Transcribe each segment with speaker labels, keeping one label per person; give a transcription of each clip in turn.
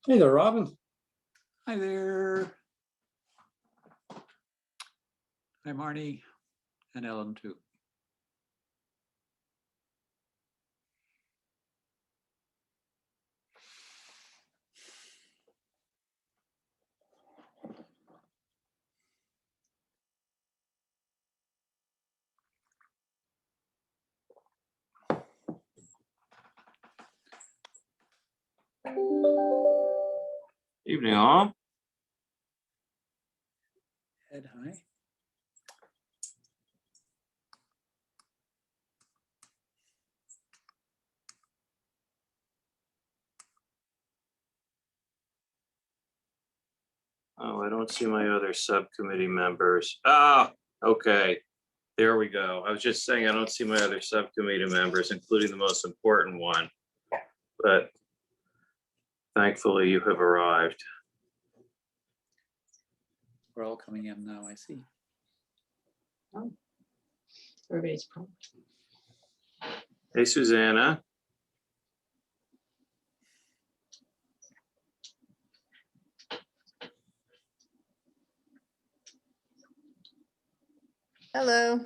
Speaker 1: Hey there, Robin.
Speaker 2: Hi there. Hi, Marnie and Ellen too.
Speaker 3: Evening, all.
Speaker 2: Ed, hi.
Speaker 3: Oh, I don't see my other subcommittee members. Ah, okay. There we go. I was just saying I don't see my other subcommittee members, including the most important one. But thankfully you have arrived.
Speaker 2: We're all coming in now, I see.
Speaker 4: Oh, everybody's prompt.
Speaker 3: Hey, Susanna.
Speaker 5: Hello.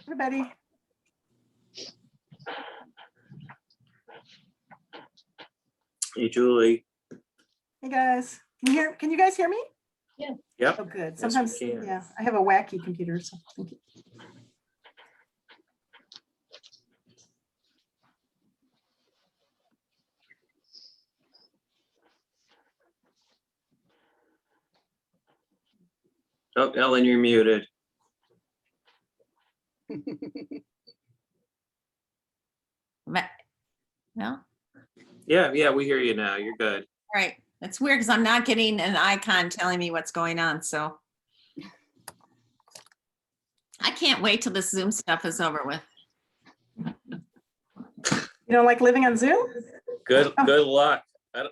Speaker 6: Everybody.
Speaker 3: Hey, Julie.
Speaker 6: Hey guys, can you guys hear me?
Speaker 3: Yep.
Speaker 6: Oh, good.
Speaker 3: we
Speaker 6: Sometimes,
Speaker 3: can.
Speaker 6: yeah, I have a wacky computer, so thank you.
Speaker 3: Oh, Ellen, you're muted.
Speaker 5: No,
Speaker 3: Yeah, we hear you now. You're good.
Speaker 5: right. It's weird because I'm not getting an icon telling me what's going on, so. I can't wait till this Zoom stuff is over with.
Speaker 6: You don't like living on Zoom?
Speaker 3: Good luck.
Speaker 6: Yeah.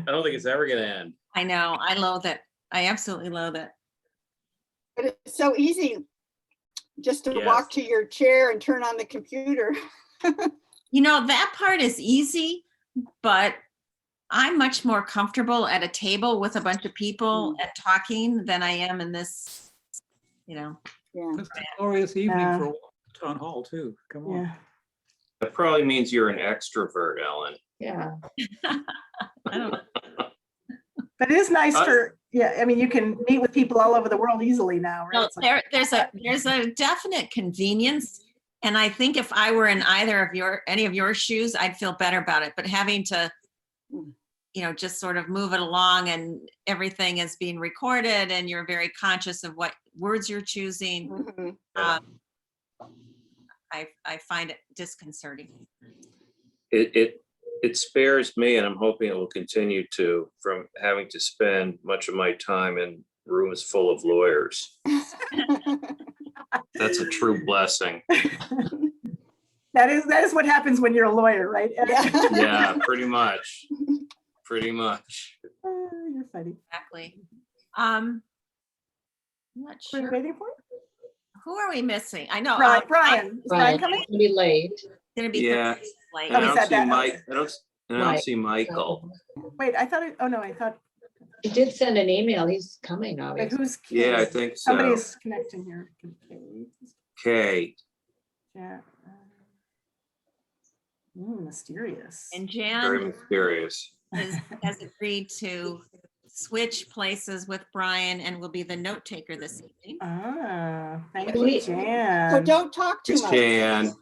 Speaker 3: I don't think it's ever gonna end.
Speaker 5: I know, I loathe it. I absolutely loathe it.
Speaker 4: But it's so easy just to
Speaker 3: Yes.
Speaker 4: walk to your chair and turn on the computer.
Speaker 5: You know, that part is easy, but I'm much more comfortable at a table with a bunch of people and talking than I am in this, you know.
Speaker 4: Yeah.
Speaker 2: It's a glorious evening
Speaker 6: Yeah.
Speaker 2: for town hall too. Come on.
Speaker 6: Yeah.
Speaker 3: That probably means you're an extrovert, Ellen.
Speaker 4: Yeah.
Speaker 5: I don't,
Speaker 6: But it is nice for, yeah, I mean, you can meet with people all over the world easily now, right?
Speaker 5: no,
Speaker 6: It's like-
Speaker 5: there's a definite convenience. And I think if I were in any of your shoes, I'd feel better about it. But having to, you know, just sort of move it along and everything is being recorded and you're very conscious of what words you're choosing.
Speaker 4: Mhm.
Speaker 5: I find it disconcerting.
Speaker 3: It spares me, and I'm hoping it will continue to, from having to spend much of my time in rooms full of lawyers. That's a true blessing.
Speaker 6: That is what happens when you're a lawyer, right?
Speaker 4: Yeah.
Speaker 3: Yeah, pretty much. Pretty much.
Speaker 6: You're funny.
Speaker 5: Exactly. I'm not
Speaker 6: What are you
Speaker 5: sure.
Speaker 6: waiting for?
Speaker 5: Who are we missing? I know.
Speaker 6: Brian, is Brian coming?
Speaker 4: Gonna be late.
Speaker 5: Gonna be
Speaker 3: Yeah.
Speaker 5: 30 late.
Speaker 3: And
Speaker 6: he
Speaker 3: I
Speaker 6: said
Speaker 3: don't see
Speaker 6: that.
Speaker 3: Mike. I don't
Speaker 4: Mike.
Speaker 3: see Michael.
Speaker 6: Wait, I thought, I thought,
Speaker 7: He did send an email. He's coming,
Speaker 6: wait,
Speaker 7: obviously.
Speaker 6: who's?
Speaker 3: Yeah, I think so.
Speaker 6: Somebody's connecting here.
Speaker 3: Okay.
Speaker 6: Yeah. Mysterious.
Speaker 5: And
Speaker 3: Very
Speaker 5: Jan
Speaker 3: mysterious.
Speaker 5: has agreed to switch places with Brian and will be the note taker this evening.
Speaker 6: Ah, thank
Speaker 7: Can
Speaker 6: you,
Speaker 7: we-
Speaker 6: Jan.
Speaker 4: So don't talk too
Speaker 3: It's
Speaker 4: much.
Speaker 3: Jan.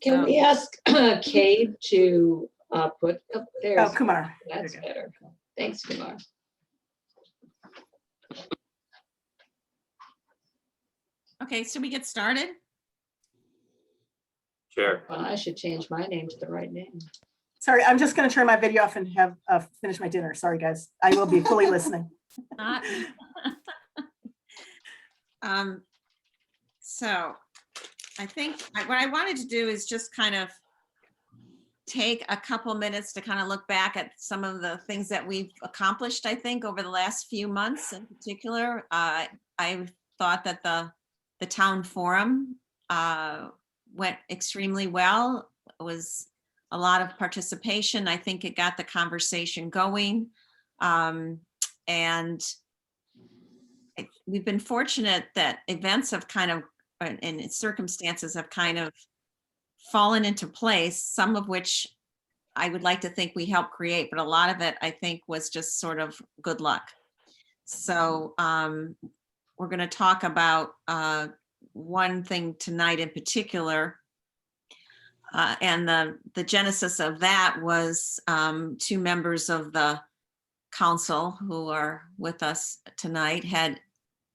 Speaker 7: Can we ask Cade to put up there?
Speaker 6: Oh, Kumar. There
Speaker 7: That's
Speaker 6: you go.
Speaker 7: better. Thanks, Kumar.
Speaker 5: Okay, so we get started?
Speaker 3: Sure.
Speaker 7: Well, I should change my name to the right name.
Speaker 6: Sorry, I'm just going to turn my video off and have finish my dinner. Sorry, guys. I will be fully listening.
Speaker 5: Not. So I think what I wanted to do is just kind of take a couple minutes to kind of look back at some of the things that we've accomplished, I think, over the last few months in particular. I thought that the town forum went extremely well. was a lot of participation. I think it got the conversation going. And we've been fortunate that events have kind of, and circumstances have kind of fallen into place, some of which I would like to think we helped create, but a lot of it I think was just sort of good luck. So we're going to talk about one thing tonight in particular. And the genesis of that was 2 members of the council who are with us tonight had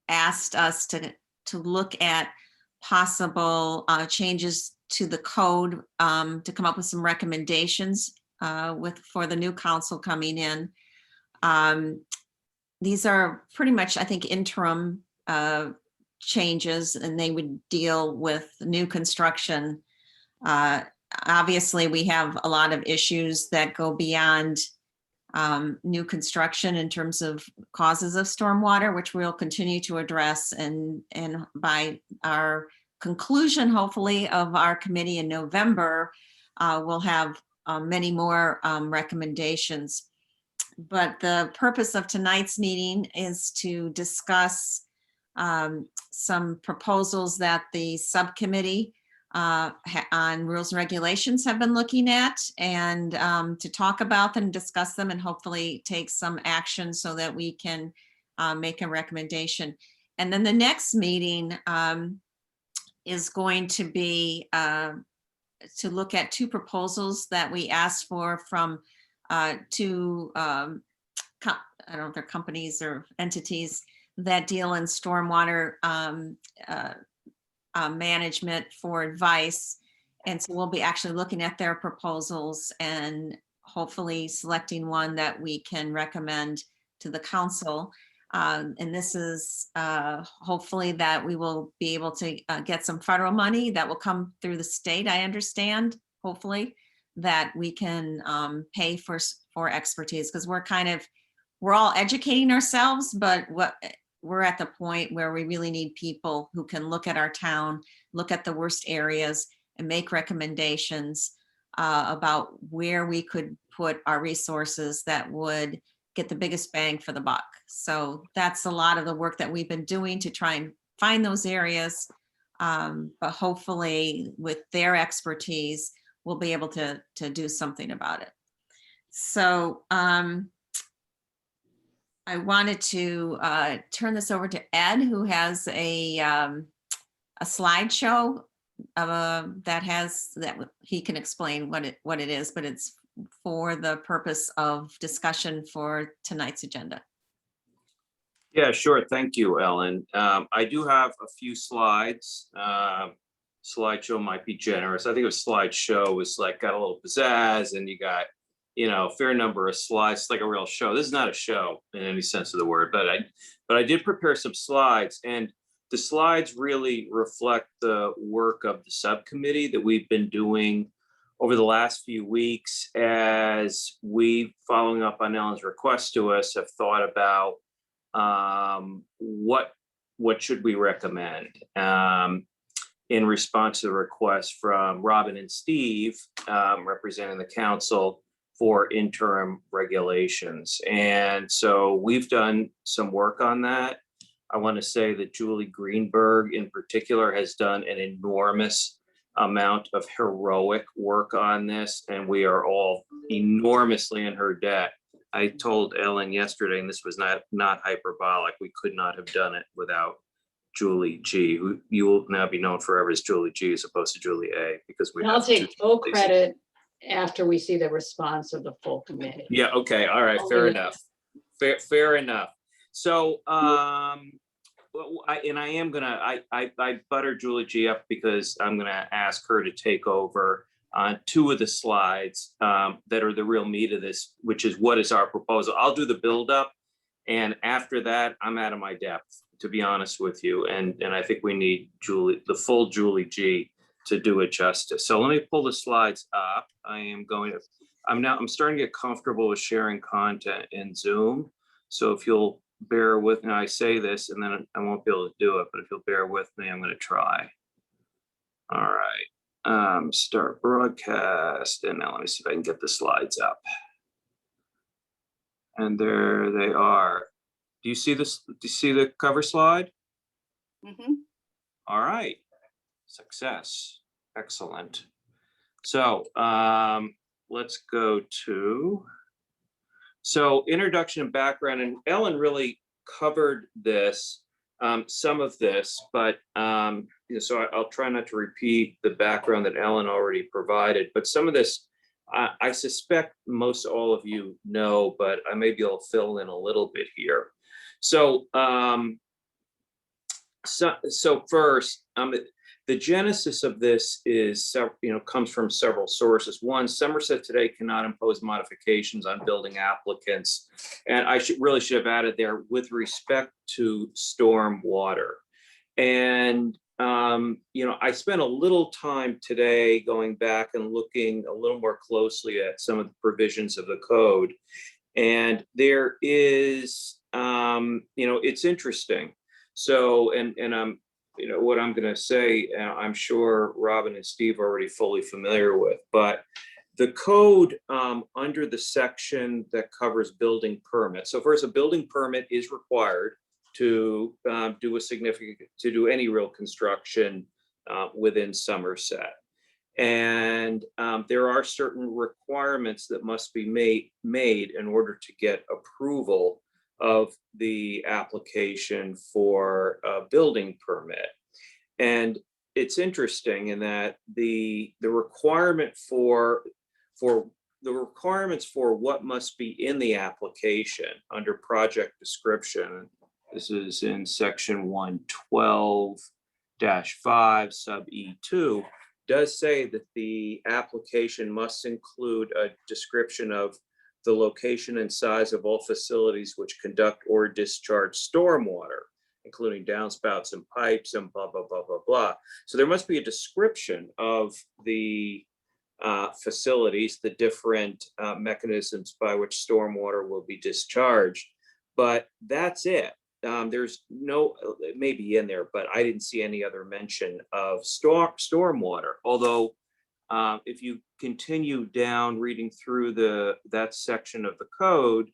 Speaker 5: asked us to look at possible changes to the code, to come up with some recommendations for the new council coming in. These are pretty much, I think, interim changes, and they would deal with new construction. Obviously, we have a lot of issues that go beyond new construction in terms of causes of stormwater, which we'll continue to address. And by our conclusion, hopefully, of our committee in November, we'll have many more recommendations. But the purpose of tonight's meeting is to discuss some proposals that the subcommittee on rules and regulations have been looking at, and to talk about them, discuss them, and hopefully take some action so that we can make a recommendation. And then the next meeting is going to be to look at 2 proposals that we asked for from 2, I don't know if they're companies or entities that deal in stormwater management for advice. And so we'll be actually looking at their proposals and hopefully selecting one that we can recommend to the council. And this is hopefully that we will be able to get some federal money that will come through the state, I understand, hopefully, that we can pay for expertise, because we're all educating ourselves, but we're at the point where we really need people who can look at our town, look at the worst areas, and make recommendations about where we could put our resources that would get the biggest bang for the buck. So that's a lot of the work that we've been doing to try and find those areas. But hopefully with their expertise, we'll be able to do something about it. So I wanted to turn this over to Ed, who has a slideshow that he can explain what it is, but it's for the purpose of discussion for tonight's agenda.
Speaker 3: Yeah, sure. Thank you, Ellen. I do have a few slides. Slideshow might be generous. I think it was slideshow was like got a little pizzazz, and you got, a fair number of slides. It's like a real show. This is not a show in any sense of the word, but I did prepare some slides, and the slides really reflect the work of the subcommittee that we've been doing over the last few weeks, as we, following up on Ellen's request to us, have thought about what should we recommend in response to the request from Robin and Steve, representing the council, for interim regulations. And so we've done some work on that. I want to say that Julie Greenberg in particular has done an enormous amount of heroic work on this, and we are all enormously in her debt. I told Ellen yesterday, and this was not hyperbolic, we could not have done it without Julie G, who you will now be known forever as Julie G as opposed to Julie A, because we
Speaker 7: And I'll
Speaker 3: have
Speaker 7: take
Speaker 3: two
Speaker 7: full
Speaker 3: Julies.
Speaker 7: credit after we see the response of the full committee.
Speaker 3: Yeah, okay, all right, fair enough. Fair enough. So I butter Julie G up because I'm gonna ask her to take over on 2 of the slides that are the real meat of this, which is what is our proposal. I'll do the buildup, and after that, I'm out of my depth, to be honest with you. And I think we need the full Julie G to do it justice. So let me pull the slides up. I'm starting to get comfortable with sharing content in Zoom. So if you'll bear with me, I say this and then I won't be able to do it, but if you'll bear with me, I'm going to try. All right. Start broadcast, and now let me see if I can get the slides up. And there they are. Do you see this? Do you see the cover slide?
Speaker 4: Mhm.
Speaker 3: All right, success, excellent. So let's go to, so introduction and background, and Ellen really covered this, some of this, but you know, so I'll try not to repeat the background that Ellen already provided, but some of this, I suspect most all of you know, but I maybe I'll fill in a little bit here. So, so first, the genesis of this is, you know, comes from several sources. One, Somerset today cannot impose modifications on building applicants, and I really should have added there with respect to stormwater. And you know, I spent a little time today going back and looking a little more closely at some of the provisions of the code, and there is, you know, it's interesting. So, and you know, what I'm going to say, I'm sure Robin and Steve are already fully familiar with, but the code under the section that covers building permits. So first, a building permit is required to do any real construction within Somerset. And there are certain requirements that must be made in order to get approval of the application for a building permit. And it's interesting in that the requirements for what must be in the application under project description, this is in section 112-5 sub E2, does say that the application must include a description of the location and size of all facilities which conduct or discharge stormwater, including downspouts and pipes and blah, blah, blah, blah, blah. So there must be a description of the facilities, the different mechanisms by which stormwater will be discharged, but that's it. There's no, it may be in there, but I didn't see any other mention of stormwater. Although if you continue down reading through that section of the code,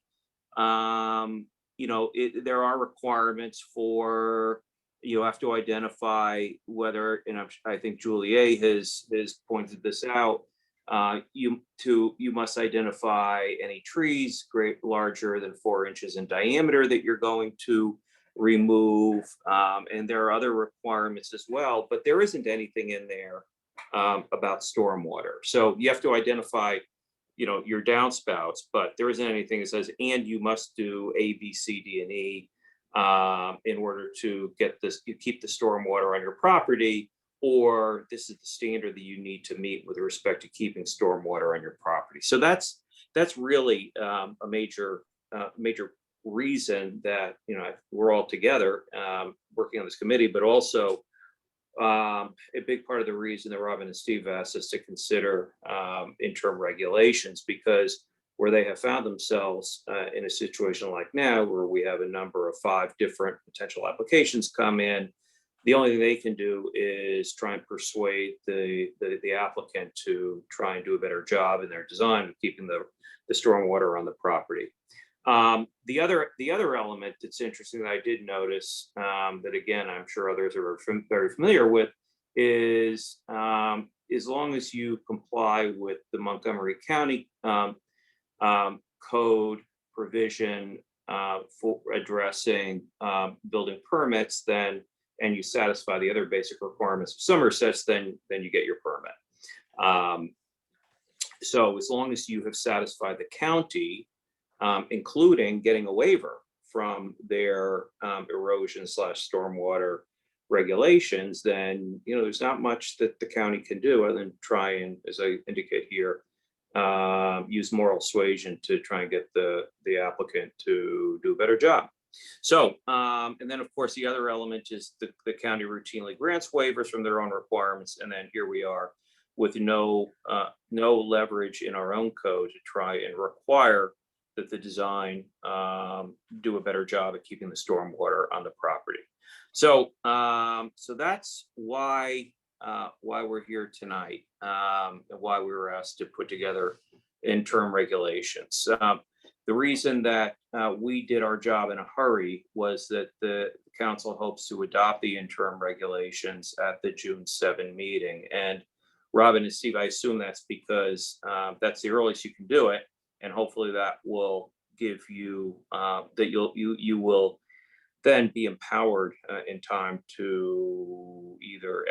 Speaker 3: you know, there are requirements for, you have to identify whether, and I think Julie has pointed this out, you must identify any trees larger than 4 inches in diameter that you're going to remove, and there are other requirements as well, but there isn't anything in there about stormwater. So you have to identify, you know, your downspouts, but there isn't anything that says, and you must do A, B, C, D, and E in order to get this, you keep the stormwater on your property, or this is the standard that you need to meet with respect to keeping stormwater on your property. So that's really a major reason that, you know, we're all together working on this committee, but also a big part of the reason that Robin and Steve asked us to consider interim regulations, because where they have found themselves in a situation like now, where we have a number of 5 different potential applications come in, the only thing they can do is try and persuade the applicant to try and do a better job in their design of keeping the stormwater on the property. The other element that's interesting that I did notice, that again, I'm sure others are very familiar with, is as long as you comply with the Montgomery County code provision for addressing building permits, then, and you satisfy the other basic requirements of Somerset, then you get your permit. So as long as you have satisfied the county, including getting a waiver from their erosion/stormwater regulations, then, you know, there's not much that the county can do other than try and, as I indicate here, use moral suasion to try and get the applicant to do a better job. So, and then of course, the other element is the county routinely grants waivers from their own requirements. And then here we are with no leverage in our own code to try and require that the design do a better job at keeping the stormwater on the property. So, so that's why we're here tonight, and why we were asked to put together interim regulations. The reason that we did our job in a hurry was that the council hopes to adopt the interim regulations at the June 7 meeting. And Robin and Steve, I assume that's because that's the earliest you can do it, and hopefully that will give you that you will then be empowered in time to either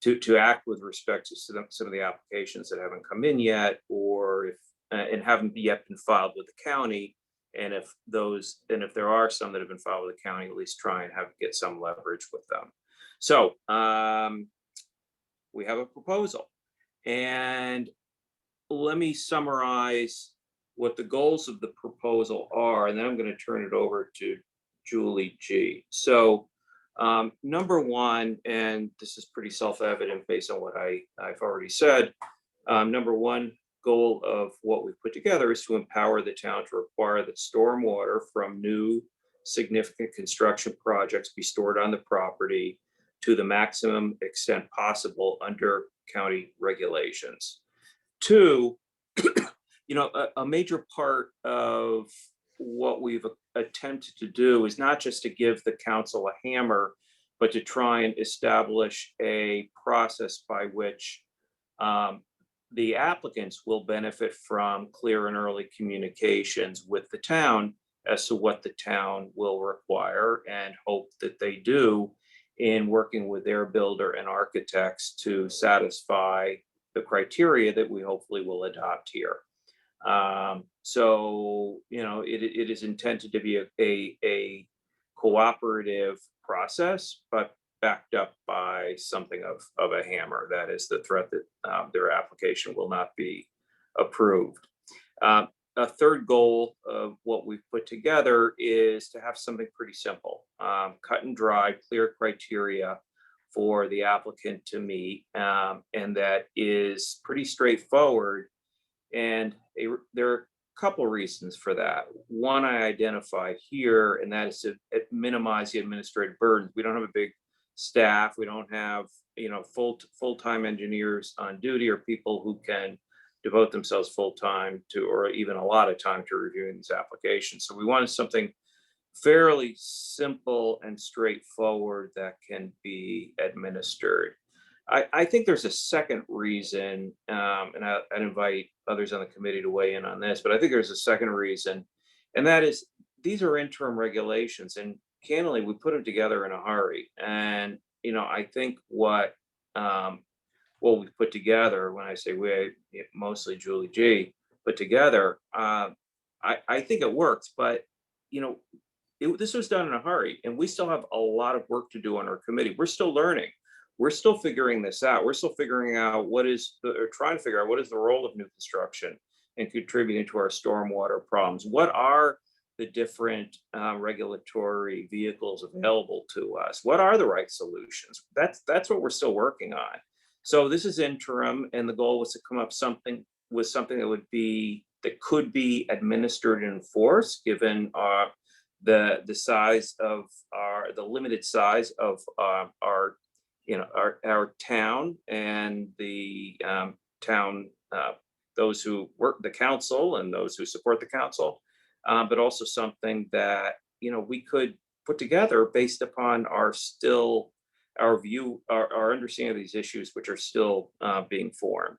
Speaker 3: to act with respect to some of the applications that haven't come in yet, or if and haven't yet been filed with the county. And if there are some that have been filed with the county, at least try and get some leverage with them. So we have a proposal, and let me summarize what the goals of the proposal are, and then I'm going to turn it over to Julie G. So number one, and this is pretty self-evident based on what I've already said, number one goal of what we've put together is to empower the town to require that stormwater from new significant construction projects be stored on the property to the maximum extent possible under county regulations. Two, a major part of what we've attempted to do is not just to give the council a hammer, but to try and establish a process by which the applicants will benefit from clear and early communications with the town as to what the town will require, and hope that they do in working with their builder and architects to satisfy the criteria that we hopefully will adopt here. So, it is intended to be a cooperative process, but backed up by something of a hammer. That is the threat that their application will not be approved. A third goal of what we've put together is to have something pretty simple, cut and dry, clear criteria for the applicant to meet, and that is pretty straightforward. And there are a couple reasons for that. One I identified here, and that is to minimize the administrative burdens. We don't have a big staff. We don't have full-time engineers on duty, or people who can devote themselves full-time to, or even a lot of time to, reviewing these applications. So we wanted something fairly simple and straightforward that can be administered. I think there's a second reason, and I'd invite others on the committee to weigh in on this, but I think there's a second reason, and that is these are interim regulations, and candidly, we put them together in a hurry. And I think what we put together, when I say we, mostly Julie G, put together, I think it works, but this was done in a hurry, and we still have a lot of work to do on our committee. We're still learning. We're still figuring this out. We're still figuring out trying to figure out what is the role of new construction and contributing to our stormwater problems. What are the different regulatory vehicles available to us? What are the right solutions? That's what we're still working on. So this is interim, and the goal was to come up with something that could be administered and enforced, given the limited size of our town, and the town, those who work the council and those who support the council, but also something that we could put together based upon our view, our understanding of these issues, which are still being formed.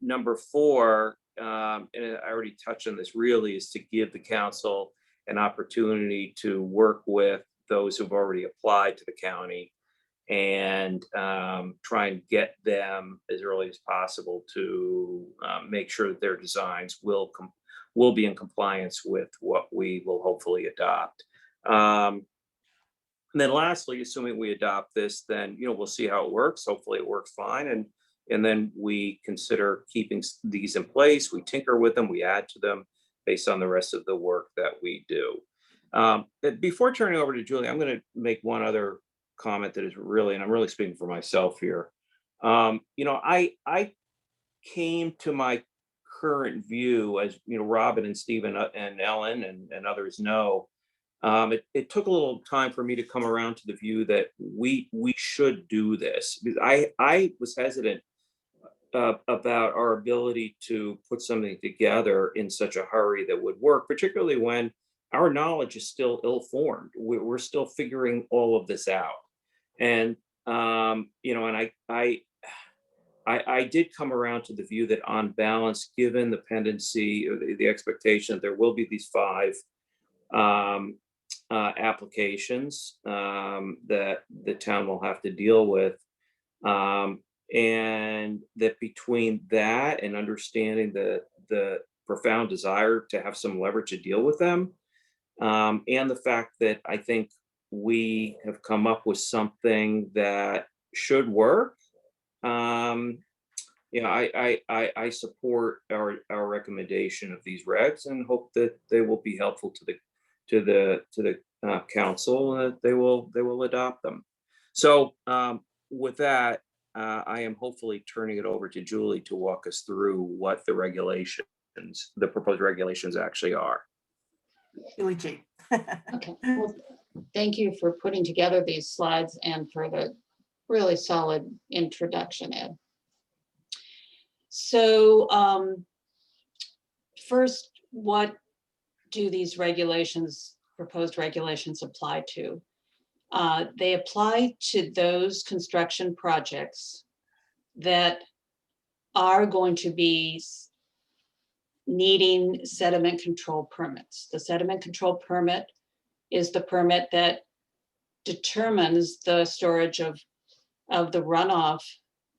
Speaker 3: Number four, and I already touched on this, really is to give the council an opportunity to work with those who've already applied to the county, and try and get them as early as possible to make sure that their designs will be in compliance with what we will hopefully adopt. And then lastly, assuming we adopt this, then we'll see how it works. Hopefully it works fine, and then we consider keeping these in place. We tinker with them, we add to them based on the rest of the work that we do. Before turning over to Julie, I'm going to make one other comment that is really, and I'm really speaking for myself here. I came to my current view, as Robin and Stephen and Ellen and others know, It took a little time for me to come around to the view that we should do this. Because I was hesitant about our ability to put something together in such a hurry that would work, particularly when our knowledge is still ill-formed. We're still figuring all of this out. And, you know, and I did come around to the view that on balance, given the pendency or the expectation that there will be these 5 applications that the town will have to deal with, and that between that and understanding the profound desire to have some leverage to deal with them, and the fact that I think we have come up with something that should work. You know, I support our recommendation of these regs and hope that they will be helpful to the council, and that they will adopt them. So with that, I am hopefully turning it over to Julie to walk us through what the proposed regulations actually are.
Speaker 6: Julie G.
Speaker 7: Okay, well, thank you for putting together these slides and for the really solid introduction, Ed. So first, what do these proposed regulations apply to? They apply to those construction projects that are going to be needing sediment control permits. The sediment control permit is the permit that determines the storage of the runoff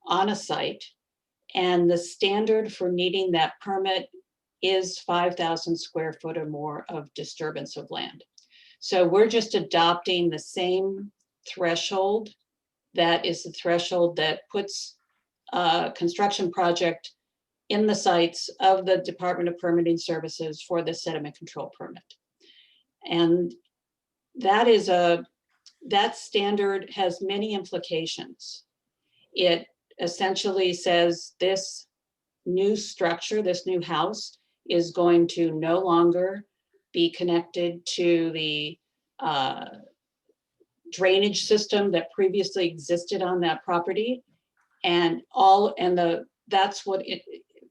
Speaker 7: on a site. And the standard for needing that permit is 5,000 square foot or more of disturbance of land. So we're just adopting the same threshold. That is the threshold that puts a construction project in the sites of the Department of Permitting Services for the sediment control permit. And that standard has many implications. It essentially says this new structure, this new house, is going to no longer be connected to the drainage system that previously existed on that property, and that's what it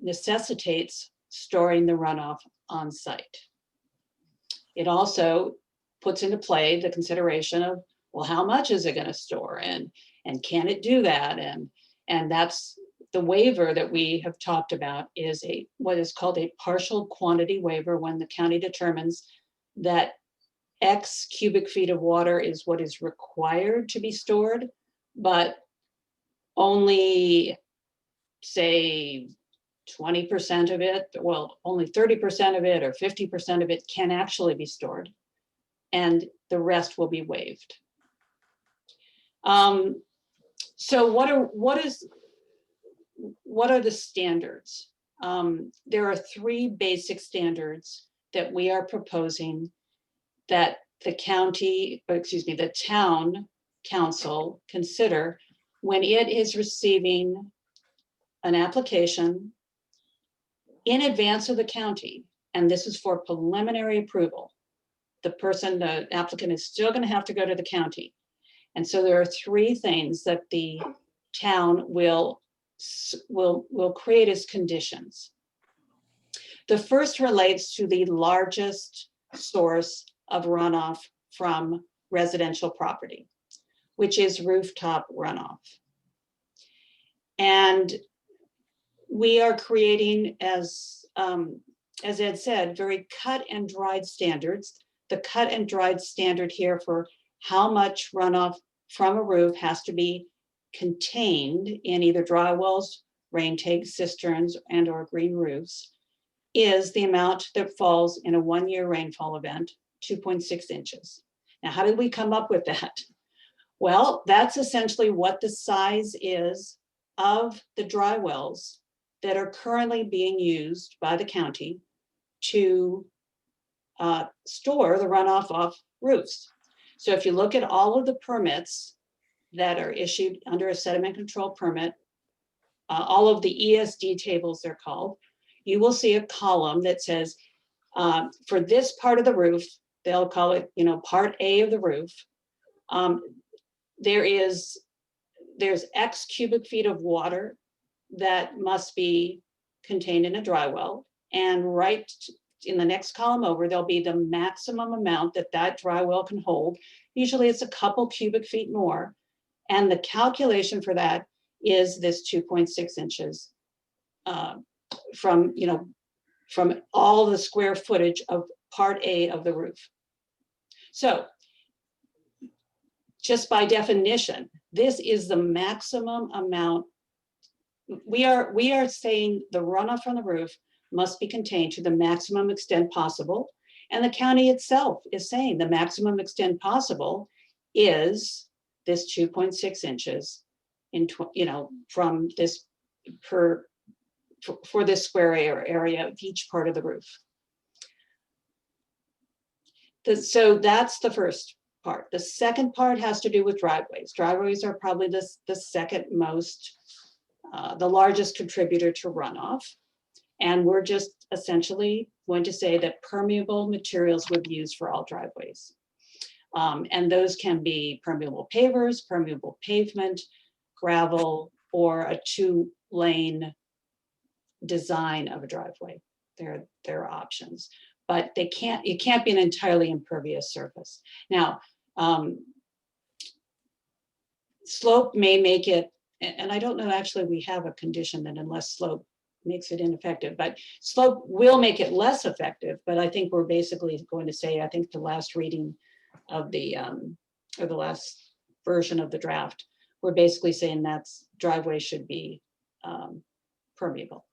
Speaker 7: necessitates, storing the runoff on site. It also puts into play the consideration of, well, how much is it going to store, and can it do that? And that's the waiver that we have talked about, is what is called a partial quantity waiver, when the county determines that X cubic feet of water is what is required to be stored, but only, say, 20% of it, well, only 30% of it or 50% of it can actually be stored, and the rest will be waived. So what are the standards? There are 3 basic standards that we are proposing that the town council consider when it is receiving an application in advance of the county. And this is for preliminary approval. The applicant is still going to have to go to the county. And so there are 3 things that the town will create as conditions. The first relates to the largest source of runoff from residential property, which is rooftop runoff. And we are creating, as Ed said, very cut and dried standards. The cut and dried standard here for how much runoff from a roof has to be contained in either dry wells, rain tanks, cisterns, and or green roofs is the amount that falls in a 1-year rainfall event, 2.6 inches. Now, how did we come up with that? Well, that's essentially what the size is of the dry wells that are currently being used by the county to store the runoff off roofs. So if you look at all of the permits that are issued under a sediment control permit, all of the ESD tables they're called, you will see a column that says, for this part of the roof, they'll call it, you know, part A of the roof. There's X cubic feet of water that must be contained in a dry well. And right in the next column over, there'll be the maximum amount that that dry well can hold. Usually it's a couple cubic feet more. And the calculation for that is this 2.6 inches from, you know, from all the square footage of part A of the roof. So just by definition, this is the maximum amount. We are saying the runoff from the roof must be contained to the maximum extent possible. And the county itself is saying the maximum extent possible is this 2.6 inches in, you know, from this for this square area of each part of the roof. So that's the first part. The second part has to do with driveways. Driveways are probably the second most, the largest contributor to runoff. And we're just essentially going to say that permeable materials would be used for all driveways. And those can be permeable pavers, permeable pavement, gravel, or a 2-lane design of a driveway. There are options, but it can't be an entirely impervious surface. Now, slope may make it, and I don't know, actually, we have a condition that unless slope makes it ineffective, but slope will make it less effective. But I think we're basically going to say, I think the last reading of the, or the last version of the draft, we're basically saying that's driveway should be permeable.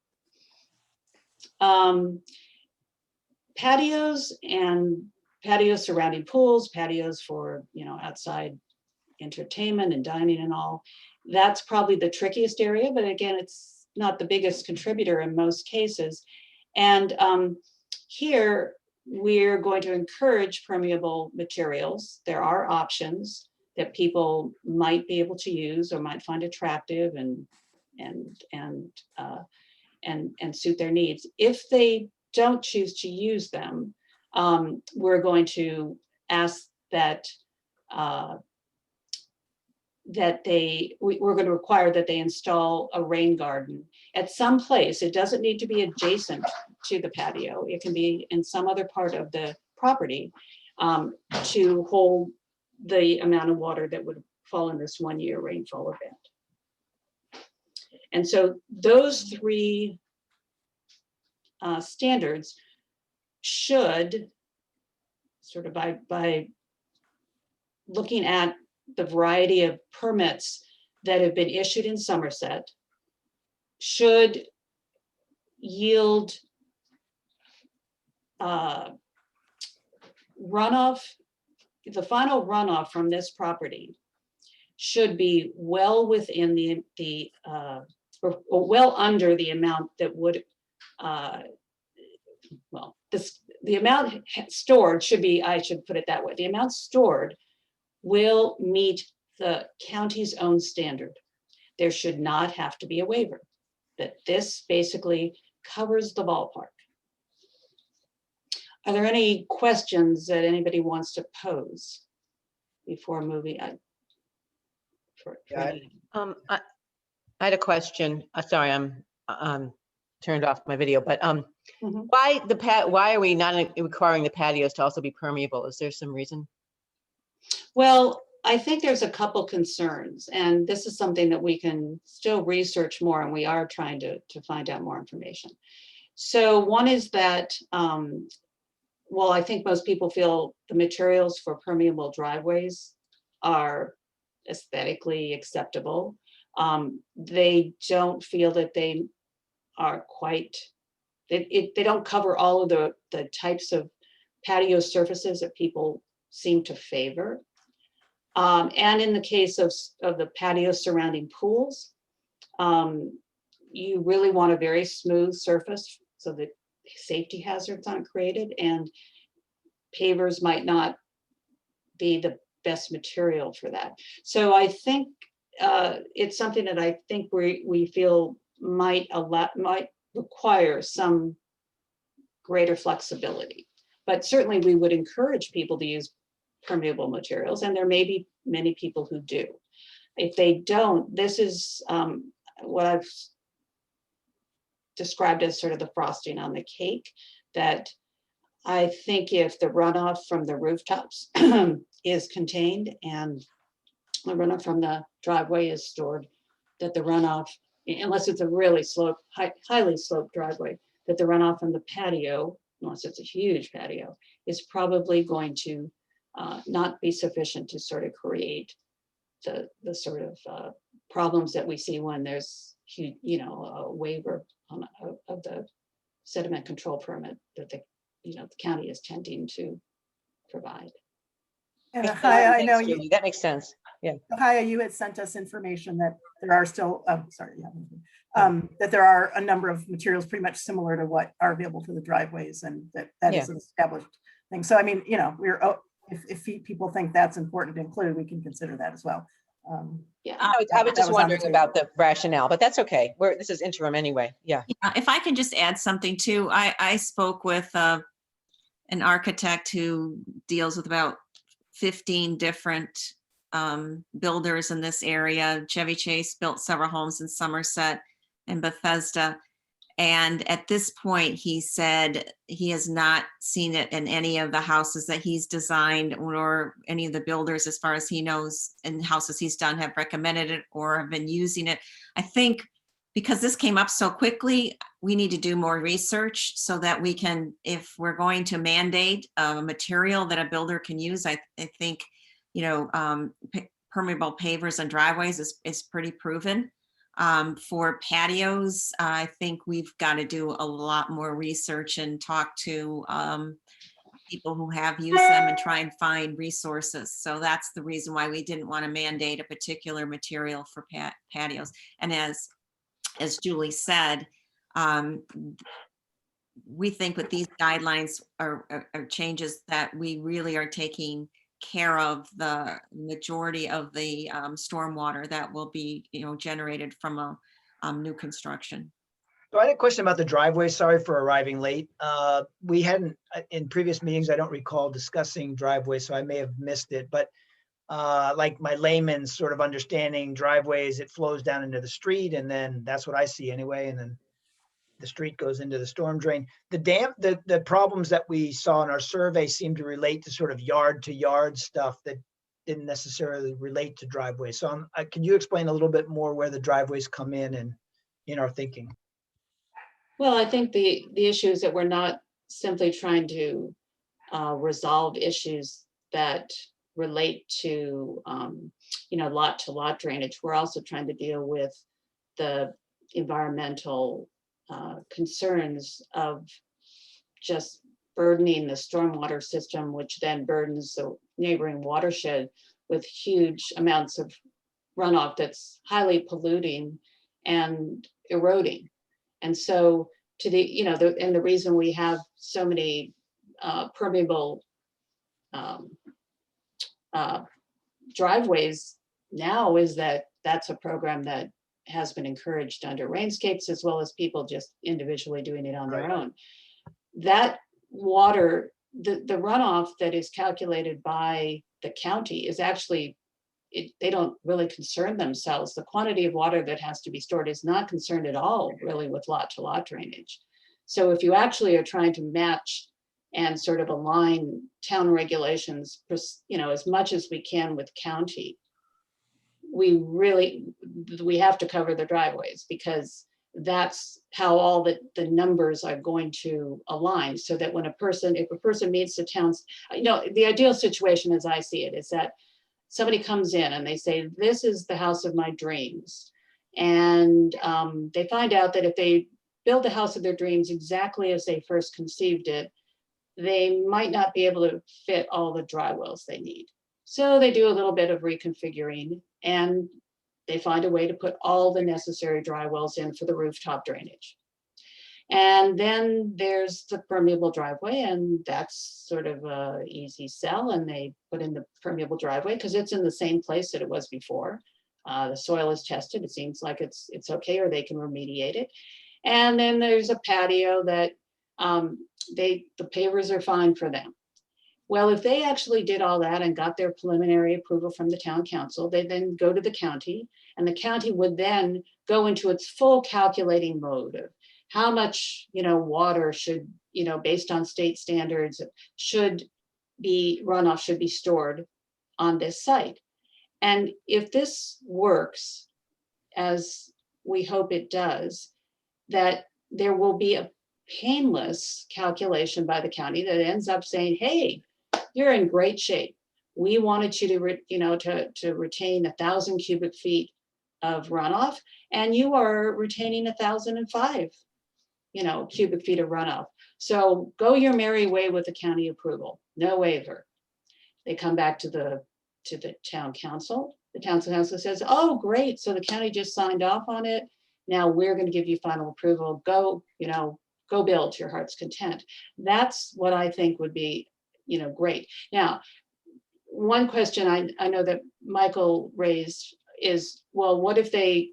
Speaker 7: Patios and patios surrounding pools, patios for, you know, outside entertainment and dining and all, that's probably the trickiest area, but again, it's not the biggest contributor in most cases. And here we're going to encourage permeable materials. There are options that people might be able to use or might find attractive and suit their needs. If they don't choose to use them, we're going to ask that we're going to require that they install a rain garden at some place. It doesn't need to be adjacent to the patio. It can be in some other part of the property to hold the amount of water that would fall in this 1-year rainfall event. And so those 3 standards should, sort of by looking at the variety of permits that have been issued in Somerset, should yield runoff. The final runoff from this property should be well within or well under the amount that would, well, the amount stored should be, I should put it that way, the amount stored will meet the county's own standard. There should not have to be a waiver. That this basically covers the ballpark. Are there any questions that anybody wants to pose before moving on?
Speaker 1: I had a question. Sorry, I'm turned off my video, but
Speaker 7: Mhm.
Speaker 1: why are we not requiring the patios to also be permeable? Is there some reason?
Speaker 7: Well, I think there's a couple concerns, and this is something that we can still research more, and we are trying to find out more information. So one is that, well, I think most people feel the materials for permeable driveways are aesthetically acceptable. They don't feel that they are quite, they don't cover all of the types of patio surfaces that people seem to favor. And in the case of the patios surrounding pools, you really want a very smooth surface so that safety hazards aren't created, and pavers might not be the best material for that. So I think it's something that I think we feel might require some greater flexibility. But certainly we would encourage people to use permeable materials, and there may be many people who do. If they don't, this is what I've described as sort of the frosting on the cake, that I think if the runoff from the rooftops is contained and the runoff from the driveway is stored, that the runoff, unless it's a really sloped, highly sloped driveway, that the runoff from the patio, unless it's a huge patio, is probably going to not be sufficient to sort of create the sort of problems that we see when there's huge, a waiver of the sediment control permit that the county is tending to provide.
Speaker 6: And Haya, I know
Speaker 1: Thanks,
Speaker 6: you,
Speaker 1: Julie. That makes sense.
Speaker 6: Haya, you had sent us information that there are still, that there are a number of materials pretty much similar to what are available for the driveways, and that is an established thing. So I mean, if people think that's important to include, we can consider that as well.
Speaker 7: Yeah.
Speaker 1: I was
Speaker 6: That
Speaker 1: just
Speaker 6: was on the
Speaker 1: wondering
Speaker 6: table.
Speaker 1: about the rationale, but that's okay. This is interim anyway. Yeah.
Speaker 5: Yeah, if I can just add something too, I spoke with an architect who deals with about 15 different builders in this area. Chevy Chase built several homes in Somerset and Bethesda. And at this point, he said he has not seen it in any of the houses that he's designed, or any of the builders, as far as he knows, and houses he's done have recommended it or have been using it. I think because this came up so quickly, we need to do more research so that we can, if we're going to mandate a material that a builder can use, I think, permeable pavers and driveways is pretty proven. For patios, I think we've got to do a lot more research and talk to people who have used them and try and find resources. So that's the reason why we didn't want to mandate a particular material for patios. And as Julie said, we think with these guidelines are changes that we really are taking care of the majority of the stormwater that will be, generated from a new construction.
Speaker 8: So I had a question about the driveway. Sorry for arriving late. We hadn't, in previous meetings, I don't recall discussing driveways, so I may have missed it. But like my layman's sort of understanding driveways, it flows down into the street, and then that's what I see anyway. And then the street goes into the storm drain. The problems that we saw in our survey seem to relate to sort of yard to yard stuff that didn't necessarily relate to driveways. So can you explain a little bit more where the driveways come in our thinking?
Speaker 7: Well, I think the issue is that we're not simply trying to resolve issues that relate to, lot to lot drainage. We're also trying to deal with the environmental concerns of just burdening the stormwater system, which then burdens the neighboring watershed with huge amounts of runoff that's highly polluting and eroding. And so the reason we have so many permeable driveways now is that that's a program that has been encouraged under Rainscapes, as well as people just individually doing it on their own. That water, the runoff that is calculated by the county is actually, they don't really concern themselves. The quantity of water that has to be stored is not concerned at all really with lot to lot drainage. So if you actually are trying to match and sort of align town regulations, as much as we can with county, we have to cover the driveways, because that's how all the numbers are going to align, so that if a person meets the town's, the ideal situation as I see it is that somebody comes in and they say, this is the house of my dreams. And they find out that if they build the house of their dreams exactly as they first conceived it, they might not be able to fit all the dry wells they need. So they do a little bit of reconfiguring, and they find a way to put all the necessary dry wells in for the rooftop drainage. And then there's the permeable driveway, and that's sort of a easy sell. And they put in the permeable driveway because it's in the same place that it was before. The soil is tested. It seems like it's okay, or they can remediate it. And then there's a patio that the pavers are fine for them. Well, if they actually did all that and got their preliminary approval from the town council, they then go to the county, and the county would then go into its full calculating mode of how much, water should, based on state standards, runoff should be stored on this site. And if this works, as we hope it does, that there will be a painless calculation by the county that ends up saying, hey, you're in great shape. We wanted you to retain 1,000 cubic feet of runoff, and you are retaining 1,005, cubic feet of runoff. So go your merry way with the county approval, no waiver. They come back to the town council. The town council says, oh, great. So the county just signed off on it. Now we're going to give you final approval. Go build to your heart's content. That's what I think would be, great. Now, one question I know that Michael raised is, well, what if they,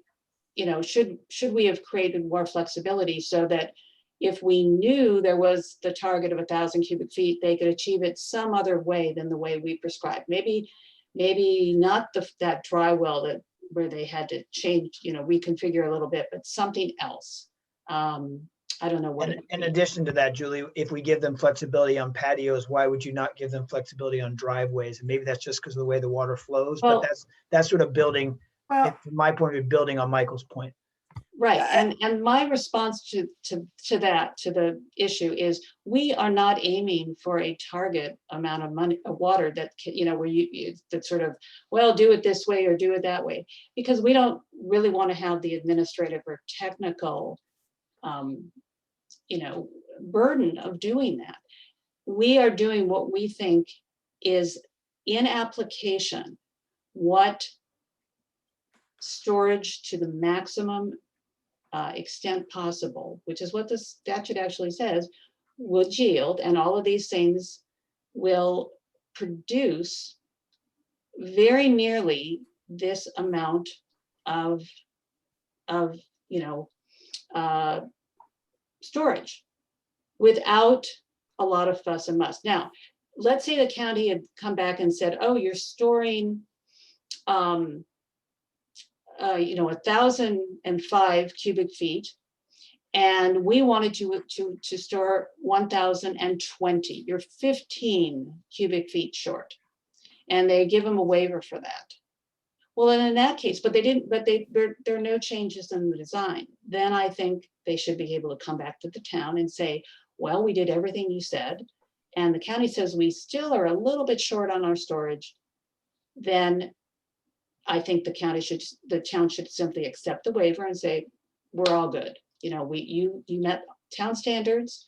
Speaker 7: should we have created more flexibility so that if we knew there was the target of 1,000 cubic feet, they could achieve it some other way than the way we prescribed? Maybe not that dry well where they had to change, reconfigure a little bit, but something else. I don't know what.
Speaker 8: In addition to that, Julie, if we give them flexibility on patios, why would you not give them flexibility on driveways? And maybe that's just because of the way the water flows,
Speaker 7: Well,
Speaker 8: but that's sort of building,
Speaker 6: Well,
Speaker 8: from my point of view, building on Michael's point.
Speaker 7: Right, and my response to the issue is, we are not aiming for a target amount of money, of water that, that sort of, well, do it this way or do it that way, because we don't really want to have the administrative or technical, burden of doing that. We are doing what we think is in application, what storage to the maximum extent possible, which is what the statute actually says, would yield, and all of these things will produce very nearly this amount of storage without a lot of fuss and muss. Now, let's say the county had come back and said, oh, you're storing 1,005 cubic feet, and we wanted to store 1,020. You're 15 cubic feet short, and they give them a waiver for that. Well, then in that case, there are no changes in the design. Then I think they should be able to come back to the town and say, well, we did everything you said, and the county says we still are a little bit short on our storage. Then I think the town should simply accept the waiver and say, we're all good. You met town standards.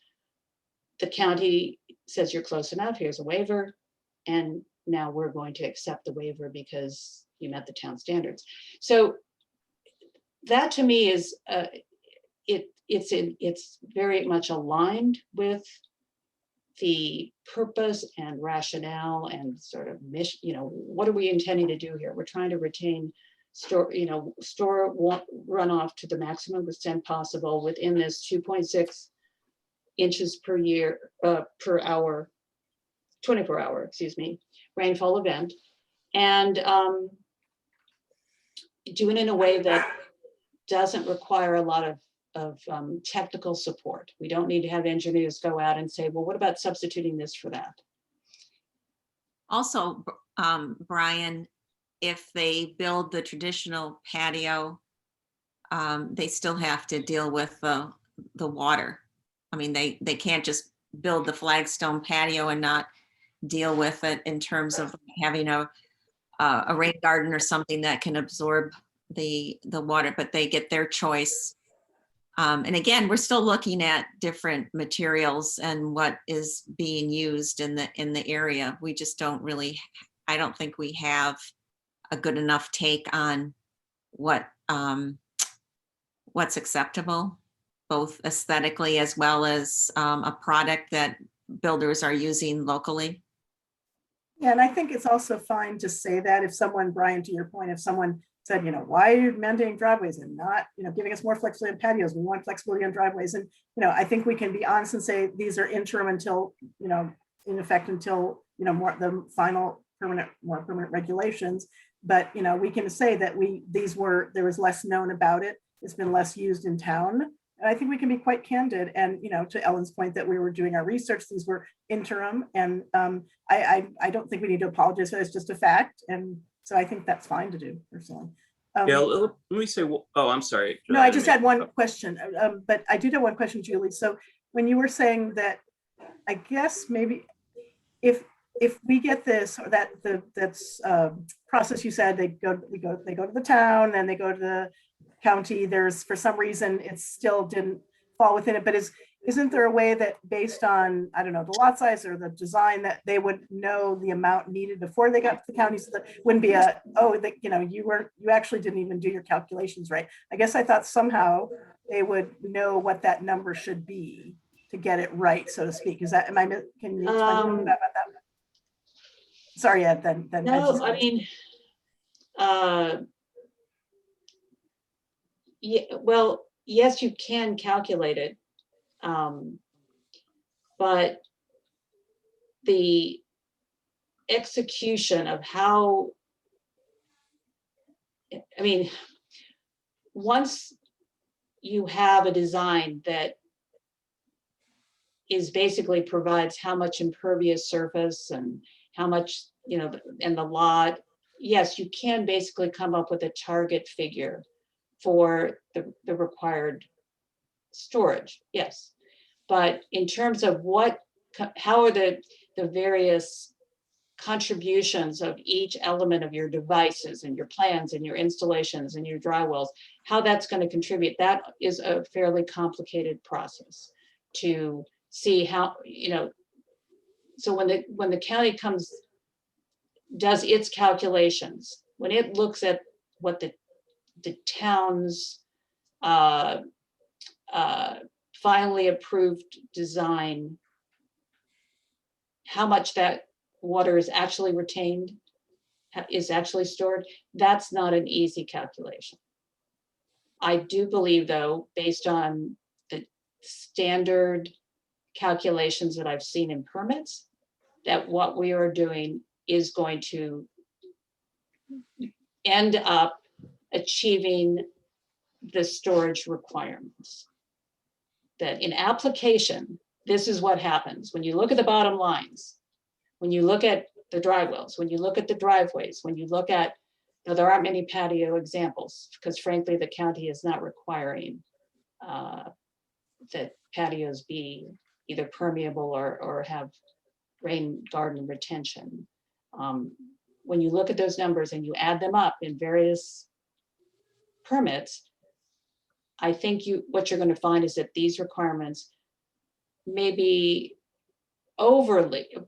Speaker 7: The county says you're close enough, here's a waiver. And now we're going to accept the waiver because you met the town standards. So that to me is, it's very much aligned with the purpose and rationale and sort of mission. What are we intending to do here? We're trying to store runoff to the maximum extent possible within this 2.6 inches per year, per hour, 24-hour, rainfall event, and do it in a way that doesn't require a lot of technical support. We don't need to have engineers go out and say, well, what about substituting this for that?
Speaker 5: Also, Brian, if they build the traditional patio, they still have to deal with the water. I mean, they can't just build the flagstone patio and not deal with it in terms of having a rain garden or something that can absorb the water, but they get their choice. And again, we're still looking at different materials and what is being used in the area. We just don't really, I don't think we have a good enough take on what's acceptable, both aesthetically as well as a product that builders are using locally.
Speaker 6: Yeah, and I think it's also fine to say that if someone, Brian, to your point, if someone said, why are you mandating driveways and not, giving us more flexibility on patios? We want flexibility on driveways. And, I think we can be honest and say these are interim until, in effect until, more the final more permanent regulations. But, we can say that there was less known about it. It's been less used in town. And I think we can be quite candid. And, to Ellen's point that we were doing our research, these were interim. And I don't think we need to apologize for it. It's just a fact. And so I think that's fine to do personally.
Speaker 3: Yeah, let me say, oh, I'm sorry.
Speaker 6: No, I just had one question, but I did have one question, Julie. So when you were saying that, I guess maybe if we get this, or that's process you said, they go to the town, then they go to the county, there's, for some reason, it still didn't fall within it, but isn't there a way that based on, I don't know, the lot size or the design, that they would know the amount needed before they got to the county, so that wouldn't be you actually didn't even do your calculations right? I guess I thought somehow they would know what that number should be to get it right, so to speak. Can you explain about that? Sorry, Ed, then.
Speaker 7: No, I mean, yeah, well, yes, you can calculate it. But the execution of how, I mean, once you have a design that is basically provides how much impervious surface and how much, and the lot, yes, you can basically come up with a target figure for the required storage, yes. But in terms of how are the various contributions of each element of your devices and your plans and your installations and your dry wells, how that's going to contribute, that is a fairly complicated process to see how, so when the county does its calculations, when it looks at what the town's finally approved design, how much that water is actually retained, is actually stored, that's not an easy calculation. I do believe, though, based on the standard calculations that I've seen in permits, that what we are doing is going to end up achieving the storage requirements. That in application, this is what happens. When you look at the bottom lines, when you look at the dry wells, when you look at the driveways, when you look at, there aren't many patio examples, because frankly, the county is not requiring that patios be either permeable or have rain garden retention. When you look at those numbers and you add them up in various permits, I think what you're going to find is that these requirements maybe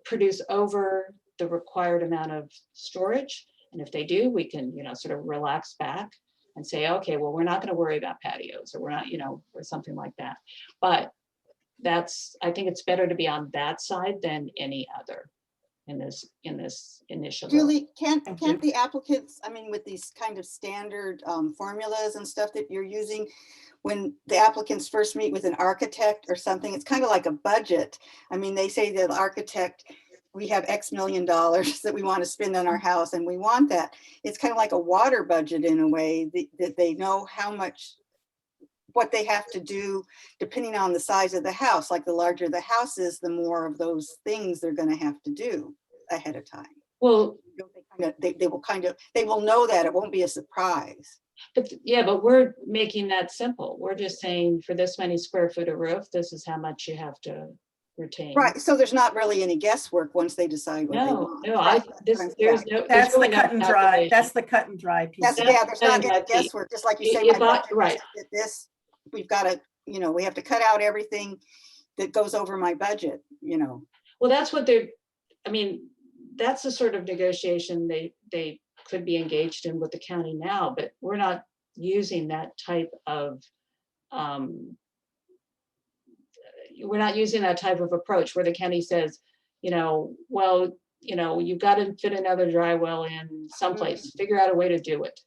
Speaker 7: produce over the required amount of storage. And if they do, we can, sort of relax back and say, okay, well, we're not going to worry about patios, or we're not, or something like that. But I think it's better to be on that side than any other in this initial.
Speaker 4: Julie, can't the applicants, with these kind of standard formulas and stuff that you're using, when the applicants first meet with an architect or something, it's kind of like a budget. They say to the architect, we have X million dollars that we want to spend on our house, and we want that. It's kind of like a water budget in a way, that they know how much, what they have to do depending on the size of the house. Like the larger the house is, the more of those things they're going to have to do ahead of time.
Speaker 7: Well,
Speaker 4: they will know that it won't be a surprise.
Speaker 7: But we're making that simple. We're just saying for this many square foot of roof, this is how much you have to retain.
Speaker 4: Right. So there's not really any guesswork once they decide what they want.
Speaker 6: That's the cut and dry. That's the cut and dry piece.
Speaker 4: There's not any guesswork. Just like you say,
Speaker 7: right.
Speaker 4: This, we've got to, we have to cut out everything that goes over my budget,
Speaker 7: Well, that's what that's the sort of negotiation they could be engaged in with the county now, but we're not using that type of approach where the county says, well, you've got to fit another dry well in someplace, figure out a way to do it.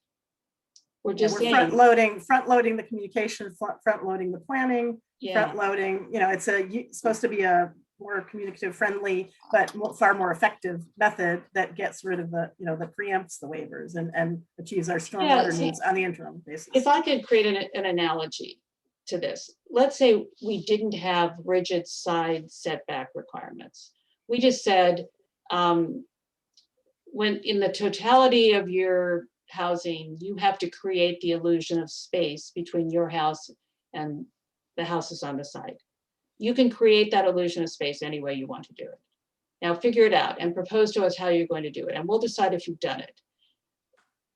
Speaker 7: We're
Speaker 6: Yeah,
Speaker 7: just
Speaker 6: we're
Speaker 7: saying,
Speaker 6: front loading the communication, front loading the planning,
Speaker 7: yeah,
Speaker 6: front loading, it's supposed to be a more communicative friendly, but far more effective method that gets rid of the, that preempts the waivers and achieves our stormwater
Speaker 7: see,
Speaker 6: needs on the interim basis.
Speaker 7: if I could create an analogy to this, let's say we didn't have rigid side setback requirements. We just said, when in the totality of your housing, you have to create the illusion of space between your house and the houses on the side. You can create that illusion of space any way you want to do it. Now figure it out and propose to us how you're going to do it, and we'll decide if you've done it.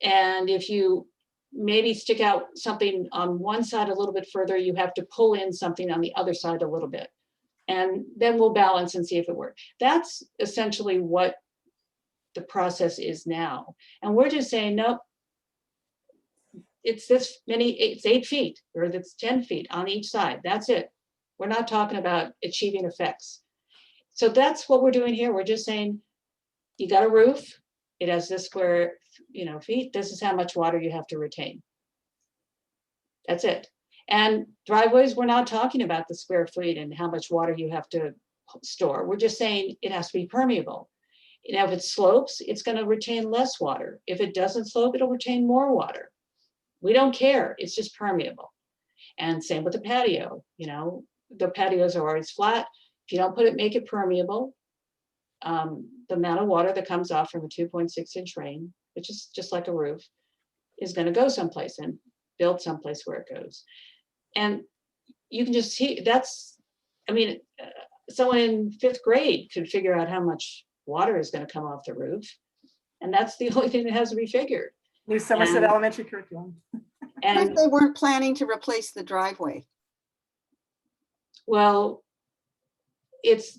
Speaker 7: And if you maybe stick out something on one side a little bit further, you have to pull in something on the other side a little bit. And then we'll balance and see if it works. That's essentially what the process is now. And we're just saying, nope, it's this many, it's 8 feet or it's 10 feet on each side. That's it. We're not talking about achieving effects. So that's what we're doing here. We're just saying, you got a roof, it has this square, feet. This is how much water you have to retain. That's it. And driveways, we're not talking about the square feet and how much water you have to store. We're just saying it has to be permeable. Now, if it slopes, it's going to retain less water. If it doesn't slope, it'll retain more water. We don't care. It's just permeable. And same with the patio. The patios are always flat. If you don't make it permeable, the amount of water that comes off from a 2.6-inch rain, which is just like a roof, is going to go someplace and build someplace where it goes. And you can just see someone in 5th grade could figure out how much water is going to come off the roof. And that's the only thing that has to be figured.
Speaker 6: New Somerset Elementary curriculum.
Speaker 4: What if they weren't planning to replace the driveway?
Speaker 7: Well,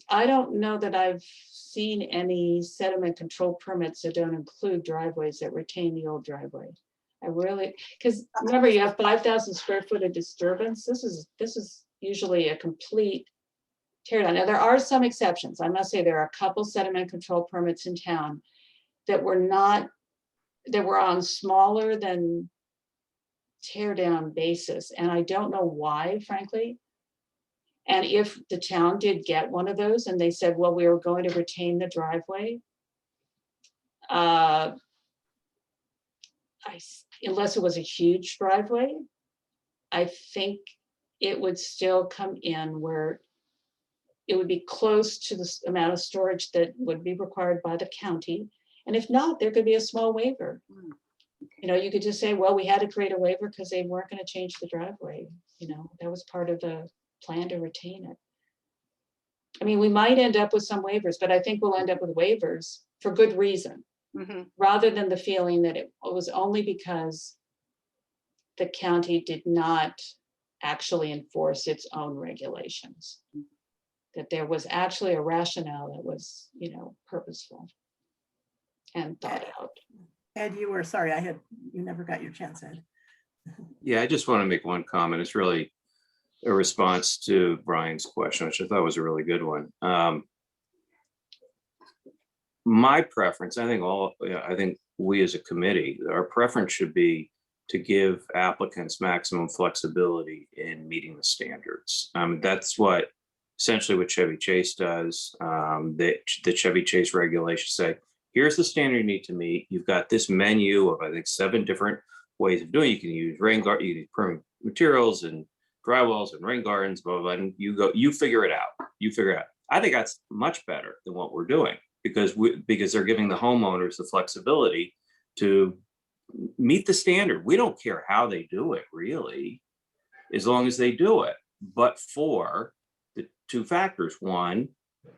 Speaker 7: I don't know that I've seen any sediment control permits that don't include driveways that retain the old driveway. Because remember, you have 5,000 square foot of disturbance. This is usually a complete tear down. Now, there are some exceptions. I must say there are a couple sediment control permits in town that were on smaller than tear down basis. And I don't know why, frankly. And if the town did get one of those and they said, well, we were going to retain the driveway, unless it was a huge driveway, I think it would still come in where it would be close to the amount of storage that would be required by the county. And if not, there could be a small waiver. You could just say, well, we had to create a waiver because they weren't going to change the driveway. That was part of the plan to retain it. We might end up with some waivers, but I think we'll end up with waivers for good reason, rather than the feeling that it was only because the county did not actually enforce its own regulations, that there was actually a rationale that was, purposeful and thought out.
Speaker 6: Ed, you never got your chance, Ed.
Speaker 3: Yeah, I just want to make one comment. It's really a response to Brian's question, which I thought was a really good one. My preference, I think we as a committee, our preference should be to give applicants maximum flexibility in meeting the standards. That's essentially what Chevy Chase does. The Chevy Chase regulations say, here's the standard you need to meet. You've got this menu of, I think, 7 different ways of doing it. You can use rain garden, you can use permanent materials and dry wells and rain gardens, blah, blah, blah, and you figure it out. I think that's much better than what we're doing because they're giving the homeowners the flexibility to meet the standard. We don't care how they do it, really, as long as they do it. But for the 2 factors, one,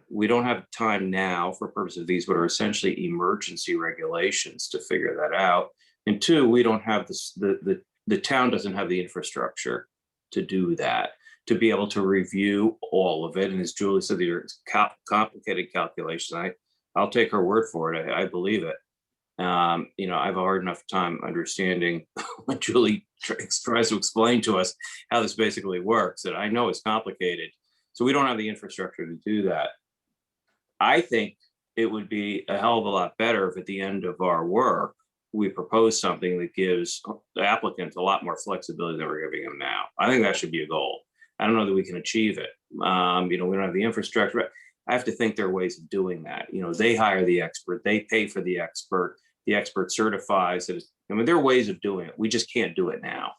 Speaker 3: we don't have time now for purposes of these, what are essentially emergency regulations to figure that out. And 2, we don't have the town doesn't have the infrastructure to do that, to be able to review all of it. And as Julie said, these are complicated calculations. I'll take her word for it. I believe it. I have a hard enough time understanding when Julie tries to explain to us how this basically works, that I know it's complicated. So we don't have the infrastructure to do that. I think it would be a hell of a lot better if at the end of our work, we propose something that gives the applicant a lot more flexibility than we're giving them now. I think that should be a goal. I don't know that we can achieve it. We don't have the infrastructure. I have to think there are ways of doing that. They hire the expert, they pay for the expert certifies that. There are ways of doing it. We just can't do it now.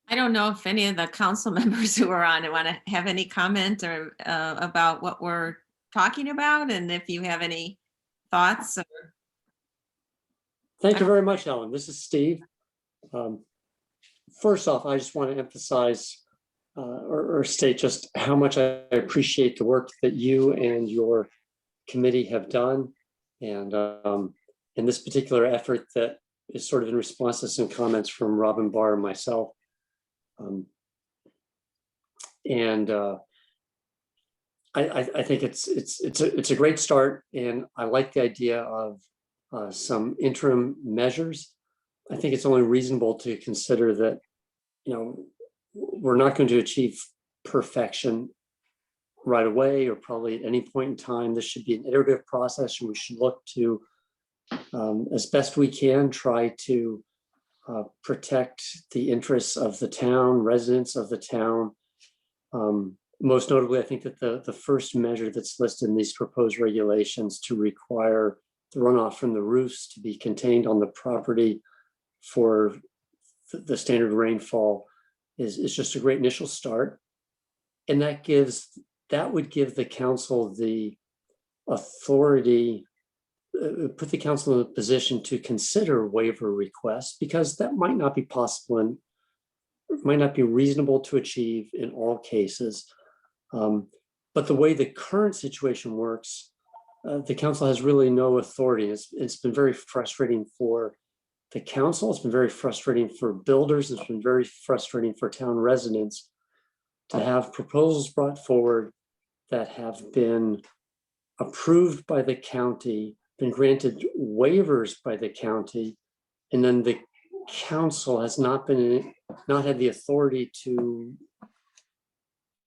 Speaker 5: I don't know if any of the council members who are on want to have any comment or about what we're talking about, and if you have any thoughts.
Speaker 9: Thank you very much, Ellen. This is Steve. First off, I just want to emphasize or state just how much I appreciate the work that you and your committee have done. And in this particular effort that is sort of in response to some comments from Robin Barr and myself. I think it's a great start, and I like the idea of some interim measures. I think it's only reasonable to consider that, we're not going to achieve perfection right away or probably at any point in time. This should be an iterative process, and we should look to, as best we can, try to protect the interests of the town, residents of the town. Most notably, I think that the first measure that's listed in these proposed regulations to require the runoff from the roofs to be contained on the property for the standard rainfall is just a great initial start. And that would give the council the authority, put the council in a position to consider waiver requests, because that might not be possible and might not be reasonable to achieve in all cases. But the way the current situation works, the council has really no authority. It's been very frustrating for the council. It's been very frustrating for builders. It's been very frustrating for town residents to have proposals brought forward that have been approved by the county, been granted waivers by the county, and then the council has not had the authority to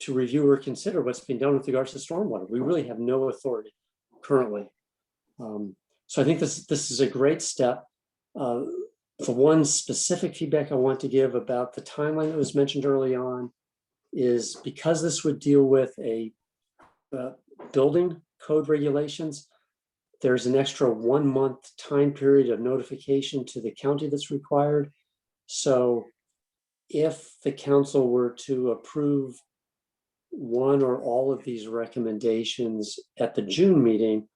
Speaker 9: review or consider what's been done with regards to stormwater. We really have no authority currently. So I think this is a great step. The one specific feedback I want to give about the timeline that was mentioned early on is because this would deal with a building code regulations, there's an extra 1 month time period of notification to the county that's required. So if the council were to approve one or all of these recommendations at the June meeting,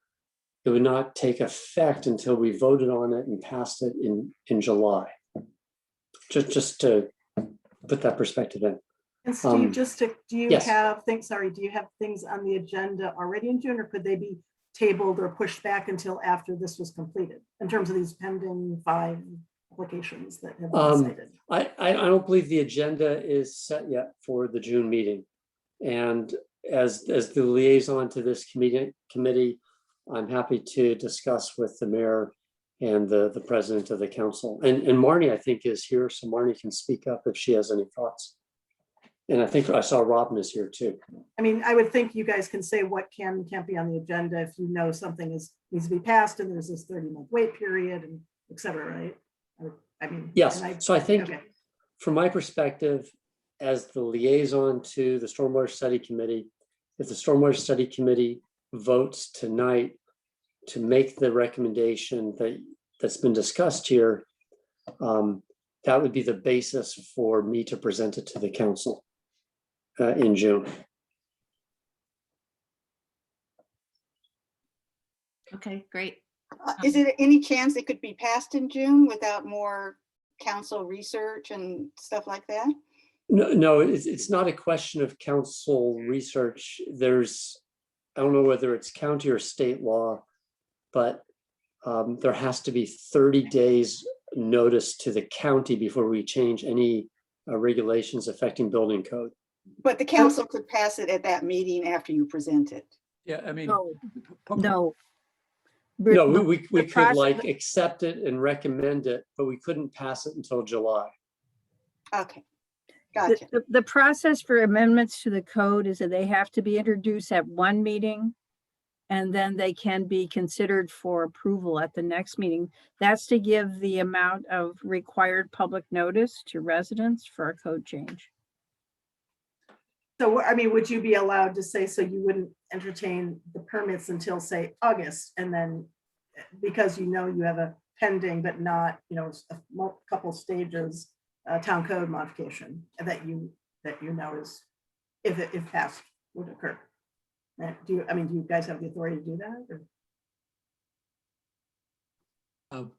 Speaker 9: it would not take effect until we voted on it and passed it in July. Just to put that perspective in.
Speaker 6: And Steve, do you
Speaker 9: yes.
Speaker 6: have things on the agenda already in June, or could they be tabled or pushed back until after this was completed in terms of these pending 5 applications that have been cited?
Speaker 9: I don't believe the agenda is set yet for the June meeting. And as the liaison to this committee, I'm happy to discuss with the mayor and the president of the council. And Marnie, I think, is here, so Marnie can speak up if she has any thoughts. And I think I saw Robin is here too.
Speaker 6: I mean, I would think you guys can say what can and can't be on the agenda if you know something needs to be passed and there's this 30-month wait period and et cetera, right? I mean,
Speaker 9: yes. So I think
Speaker 6: okay.
Speaker 9: From my perspective, as the liaison to the Stormwater Study Committee, if the Stormwater Study Committee votes tonight to make the recommendation that's been discussed here, that would be the basis for me to present it to the council in June.
Speaker 5: Okay, great.
Speaker 4: Is it any chance it could be passed in June without more council research and stuff like that?
Speaker 9: No, it's not a question of council research. I don't know whether it's county or state law, but there has to be 30 days notice to the county before we change any regulations affecting building code.
Speaker 4: But the council could pass it at that meeting after you present it.
Speaker 2: Yeah, I mean.
Speaker 10: No.
Speaker 2: No.
Speaker 9: No, we could like accept it and recommend it, but we couldn't pass it until July.
Speaker 4: Okay, gotcha.
Speaker 10: The process for amendments to the code is that they have to be introduced at one meeting and then they can be considered for approval at the next meeting. That's to give the amount of required public notice to residents for a code change.
Speaker 6: So, I mean, would you be allowed to say, so you wouldn't entertain the permits until, say, August, and then because you know you have a pending, but not, you know, a couple stages, town code modification that you know is, if passed, would occur? Do you guys have the authority to do that? Or?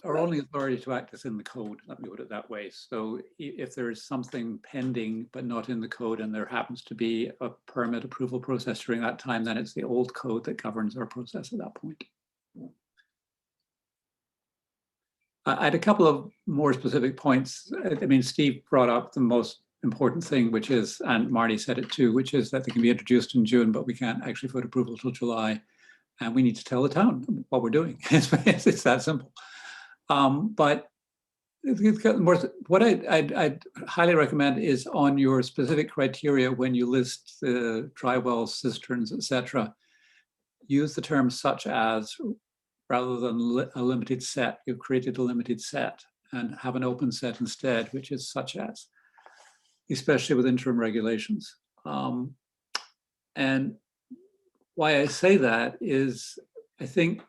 Speaker 2: Our only authority to act is in the code, let me put it that way. So if there is something pending but not in the code, and there happens to be a permit approval process during that time, then it's the old code that governs our process at that point. I had a couple of more specific points. I mean, Steve brought up the most important thing, which is, and Marty said it too, which is that they can be introduced in June, but we can't actually vote approval till July. And we need to tell the town what we're doing. It's that simple. But what I'd highly recommend is on your specific criteria when you list the dry wells, cisterns, etc., use the term such as rather than a limited set. You've created a limited set, and have an open set instead, which is such as, especially with interim regulations. And why I say that is, I think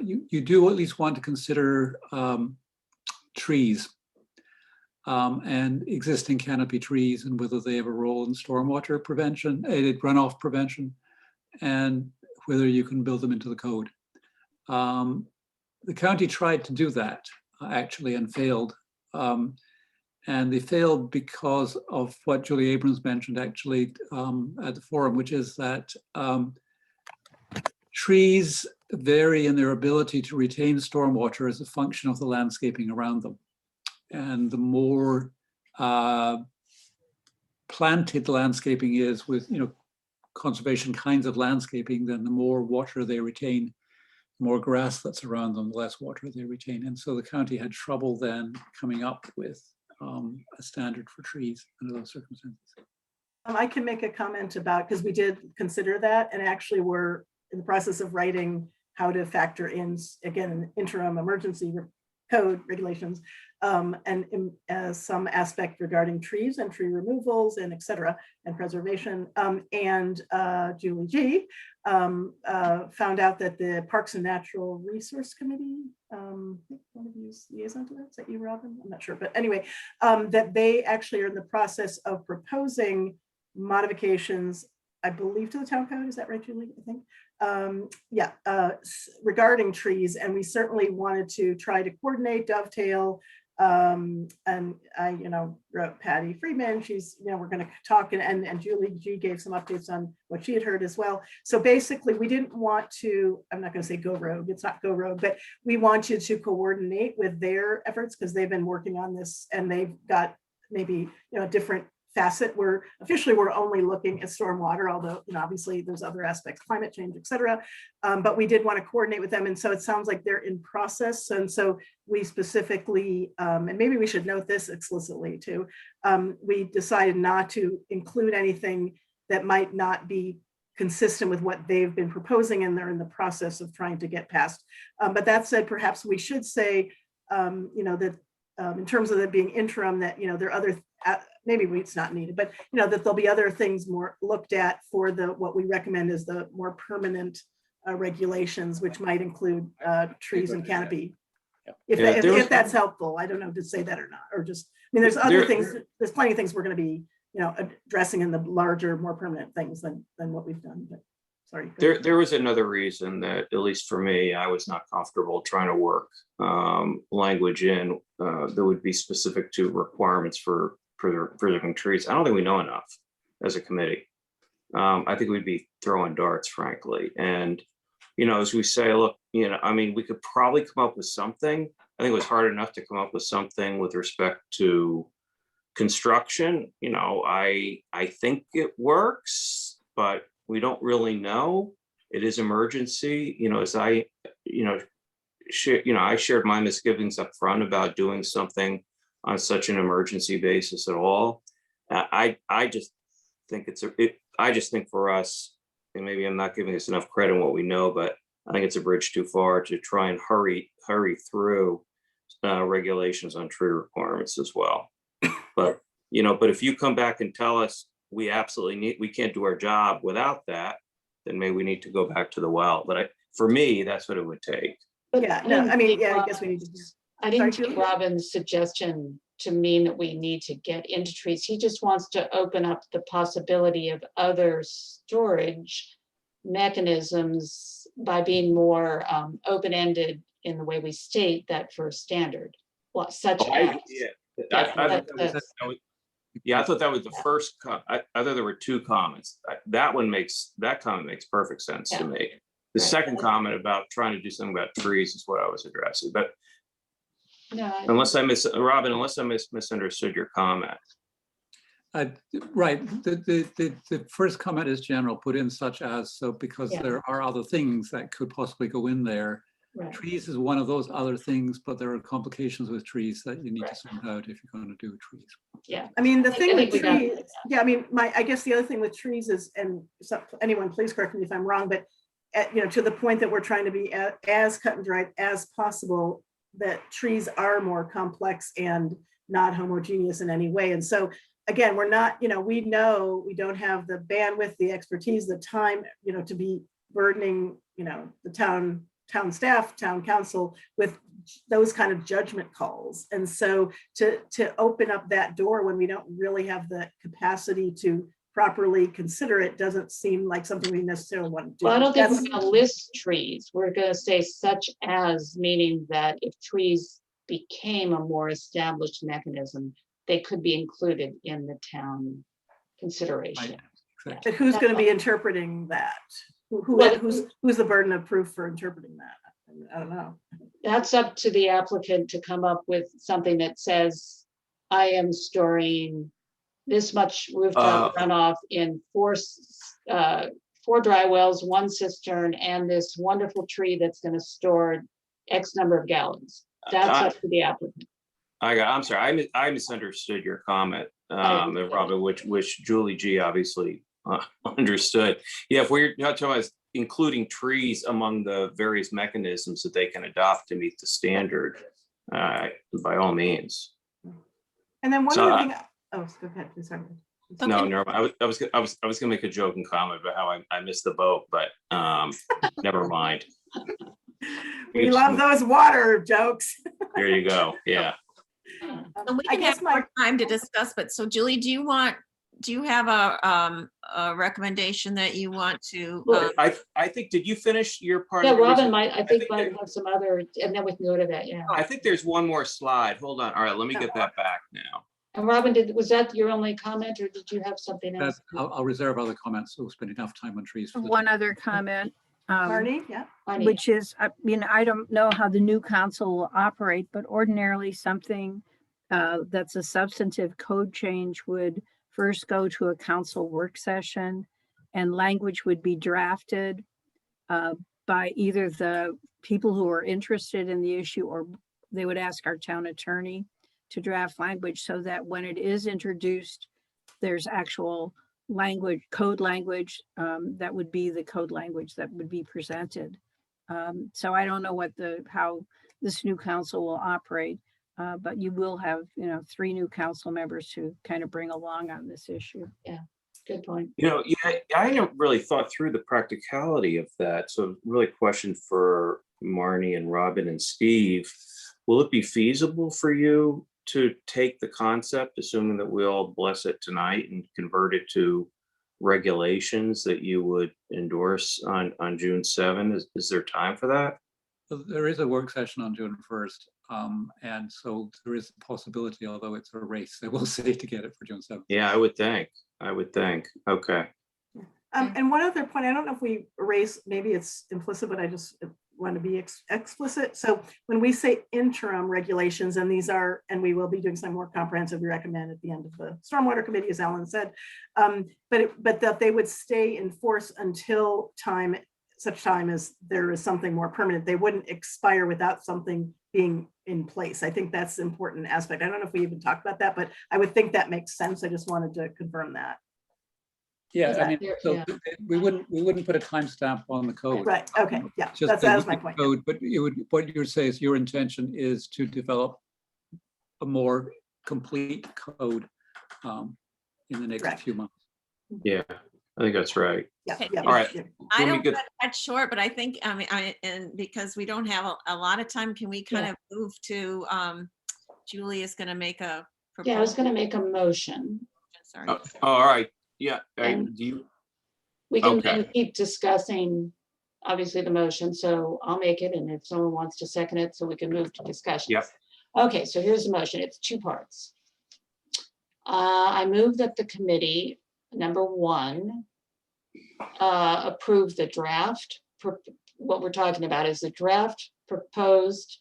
Speaker 2: you do at least want to consider trees and existing canopy trees, and whether they have a role in stormwater prevention, runoff prevention, and whether you can build them into the code. The county tried to do that actually and failed. And they failed because of what Julie Abrams mentioned actually at the forum, which is that trees vary in their ability to retain stormwater as a function of the landscaping around them. And the more planted landscaping is with, conservation kinds of landscaping, then the more water they retain, the more grass that's around them, the less water they retain. And so the county had trouble then coming up with a standard for trees under those circumstances.
Speaker 6: I can make a comment about, because we did consider that, and actually we're in the process of writing how to factor in, again, interim emergency code regulations, and some aspect regarding trees and tree removals and et cetera, and preservation. And Julie G found out that the Parks and Natural Resource Committee, one of you's liaison to that, is that you, Robin? I'm not sure, but anyway, that they actually are in the process of proposing modifications, I believe, to the town code. Is that right, Julie? I think. Regarding trees, and we certainly wanted to try to coordinate, dovetail, and I, wrote Patty Freeman. She's, we're going to talk, and Julie G gave some updates on what she had heard as well. So basically, we didn't want to, I'm not going to say go rogue, it's not go rogue, but we wanted to coordinate with their efforts because they've been working on this, and they've got maybe, a different facet. We're only looking at stormwater, although obviously there's other aspects, climate change, et cetera. But we did want to coordinate with them, and so it sounds like they're in process. And so we specifically, and maybe we should note this explicitly too, we decided not to include anything that might not be consistent with what they've been proposing, and they're in the process of trying to get past. But that said, perhaps we should say, that in terms of it being interim, that there are other. Maybe it's not needed, but that there'll be other things more looked at for what we recommend is the more permanent regulations, which might include trees and canopy. If that's helpful, I don't know to say that or not, or just, there's other things, there's plenty of things we're going to be, addressing in the larger, more permanent things than what we've done. But sorry.
Speaker 3: There was another reason that, at least for me, I was not comfortable trying to work language in that would be specific to requirements for preserving trees. I don't think we know enough as a committee. I think we'd be throwing darts, frankly. And, as we say, look, we could probably come up with something. I think it was hard enough to come up with something with respect to construction. I think it works, but we don't really know. It is emergency. As I shared my misgivings up front about doing something on such an emergency basis at all. I just think I just think for us, and maybe I'm not giving us enough credit in what we know, but I think it's a bridge too far to try and hurry through regulations on tree requirements as well. But, but if you come back and tell us we can't do our job without that, then maybe we need to go back to the well. But for me, that's what it would take.
Speaker 7: But
Speaker 6: Yeah,
Speaker 7: I
Speaker 6: no,
Speaker 7: didn't
Speaker 6: I mean,
Speaker 7: take
Speaker 6: yeah, I guess we need to.
Speaker 7: I didn't
Speaker 6: Sorry,
Speaker 7: take
Speaker 6: Julie?
Speaker 7: Robin's suggestion to mean that we need to get into trees. He just wants to open up the possibility of other storage mechanisms by being more open-ended in the way we state that first standard. What such as.
Speaker 3: I thought that was the first. I thought there were two comments. That comment makes perfect sense to me. The second comment about trying to do something about trees is what I was addressing. But
Speaker 7: No,
Speaker 3: unless I misunderstood your comment.
Speaker 2: Right. The first comment is general, put in such as, so because
Speaker 7: Yeah.
Speaker 2: there are other things that could possibly go in there.
Speaker 7: right.
Speaker 2: Trees is one of those other things, but there are complications with trees that you need to sort out if you're going to do trees.
Speaker 7: Yeah.
Speaker 6: I mean, the thing with
Speaker 7: think we got
Speaker 6: trees, yeah, I mean, I guess the other thing with trees is, and anyone please correct me if I'm wrong, but to the point that we're trying to be as cut and dried as possible, that trees are more complex and not homogeneous in any way. And so again, we're not, we know we don't have the bandwidth, the expertise, the time, to be burdening, the town staff, town council with those kind of judgment calls. And so to open up that door when we don't really have the capacity to properly consider it doesn't seem like something we necessarily want to do.
Speaker 7: Well, I don't think we're going to list trees. We're going to say such as, meaning that if trees became a more established mechanism, they could be included in the town consideration.
Speaker 2: Right.
Speaker 6: But who's going to be interpreting that? Who's the burden of proof for interpreting that? I don't know.
Speaker 7: That's up to the applicant to come up with something that says, I am storing this much rooftop runoff in four dry wells, 1 cistern, and this wonderful tree that's going to store X number of gallons. That's up to the applicant.
Speaker 3: I'm sorry, I misunderstood your comment, Robin, which Julie G obviously understood. Yeah, if we're not talking about including trees among the various mechanisms that they can adopt to meet the standard, by all means.
Speaker 6: And then one other thing. Oh, go ahead. Sorry.
Speaker 3: No, never mind. I was gonna make a joking comment about how I missed the boat, but never mind.
Speaker 6: We love those water jokes.
Speaker 3: There you go. Yeah.
Speaker 5: And we can have more time to discuss, but so Julie, do you have a recommendation that you want to?
Speaker 3: I think, did you finish your part?
Speaker 7: Yeah, Robin might, I think might have some other, and then we can go to that, yeah.
Speaker 3: I think there's one more slide. Hold on. All right, let me get that back now.
Speaker 7: And Robin, was that your only comment or did you have something else?
Speaker 2: I'll reserve other comments, so we'll spend enough time on trees. For
Speaker 10: One other comment.
Speaker 6: Marnie, yeah.
Speaker 7: Marnie,
Speaker 10: Which is, I don't know how the new council will operate, but ordinarily something that's a substantive code change would first go to a council work session, and language would be drafted by either the people who are interested in the issue, or they would ask our town attorney to draft language so that when it is introduced, there's actual language, code language, that would be the code language that would be presented. So I don't know how this new council will operate, but you will have, 3 new council members to kind of bring along on this issue.
Speaker 7: good point.
Speaker 3: I hadn't really thought through the practicality of that. So really question for Marnie and Robin and Steve, will it be feasible for you to take the concept, assuming that we all bless it tonight, and convert it to regulations that you would endorse on June 7? Is there time for that?
Speaker 2: There is a work session on June 1st. And so there is a possibility, although it's a race, I will say, to get it for June 7th.
Speaker 3: Yeah, I would think. Okay.
Speaker 6: And one other point, I don't know if we erase, maybe it's implicit, but I just want to be explicit. So when we say interim regulations, and these are, and we will be doing some more comprehensive, we recommend at the end of the Stormwater Committee, as Alan said, but that they would stay in force until such time as there is something more permanent. They wouldn't expire without something being in place. I think that's an important aspect. I don't know if we even talked about that, but I would think that makes sense. I just wanted to confirm that.
Speaker 2: Yeah, I mean,
Speaker 7: Yeah.
Speaker 2: so we wouldn't put a timestamp on the code.
Speaker 6: Right, okay, yeah,
Speaker 2: Just
Speaker 6: that was my
Speaker 2: the
Speaker 6: point.
Speaker 2: code, but you would, what you're saying is your intention is to develop a more complete code in the next
Speaker 6: Correct.
Speaker 2: few months.
Speaker 3: Yeah, I think that's right.
Speaker 6: Yeah,
Speaker 5: Okay.
Speaker 6: yeah.
Speaker 3: All right.
Speaker 6: yeah.
Speaker 5: I
Speaker 3: Let me
Speaker 5: don't
Speaker 3: get-
Speaker 5: cut that short, but I think, and because we don't have a lot of time, can we kind
Speaker 6: Yeah.
Speaker 5: of move to, Julie is gonna make a.
Speaker 7: Yeah, I was
Speaker 5: proposal.
Speaker 7: gonna make a motion.
Speaker 5: Sorry.
Speaker 3: Oh, all right, yeah,
Speaker 7: And-
Speaker 3: do you,
Speaker 7: We can
Speaker 3: Okay.
Speaker 7: then keep discussing, obviously, the motion, so I'll make it, and if someone wants to second it, so we can move to discussion.
Speaker 3: Yep.
Speaker 7: Okay, so here's the motion. It's two parts. I move that the committee, number one, approve the draft. What we're talking about is the draft proposed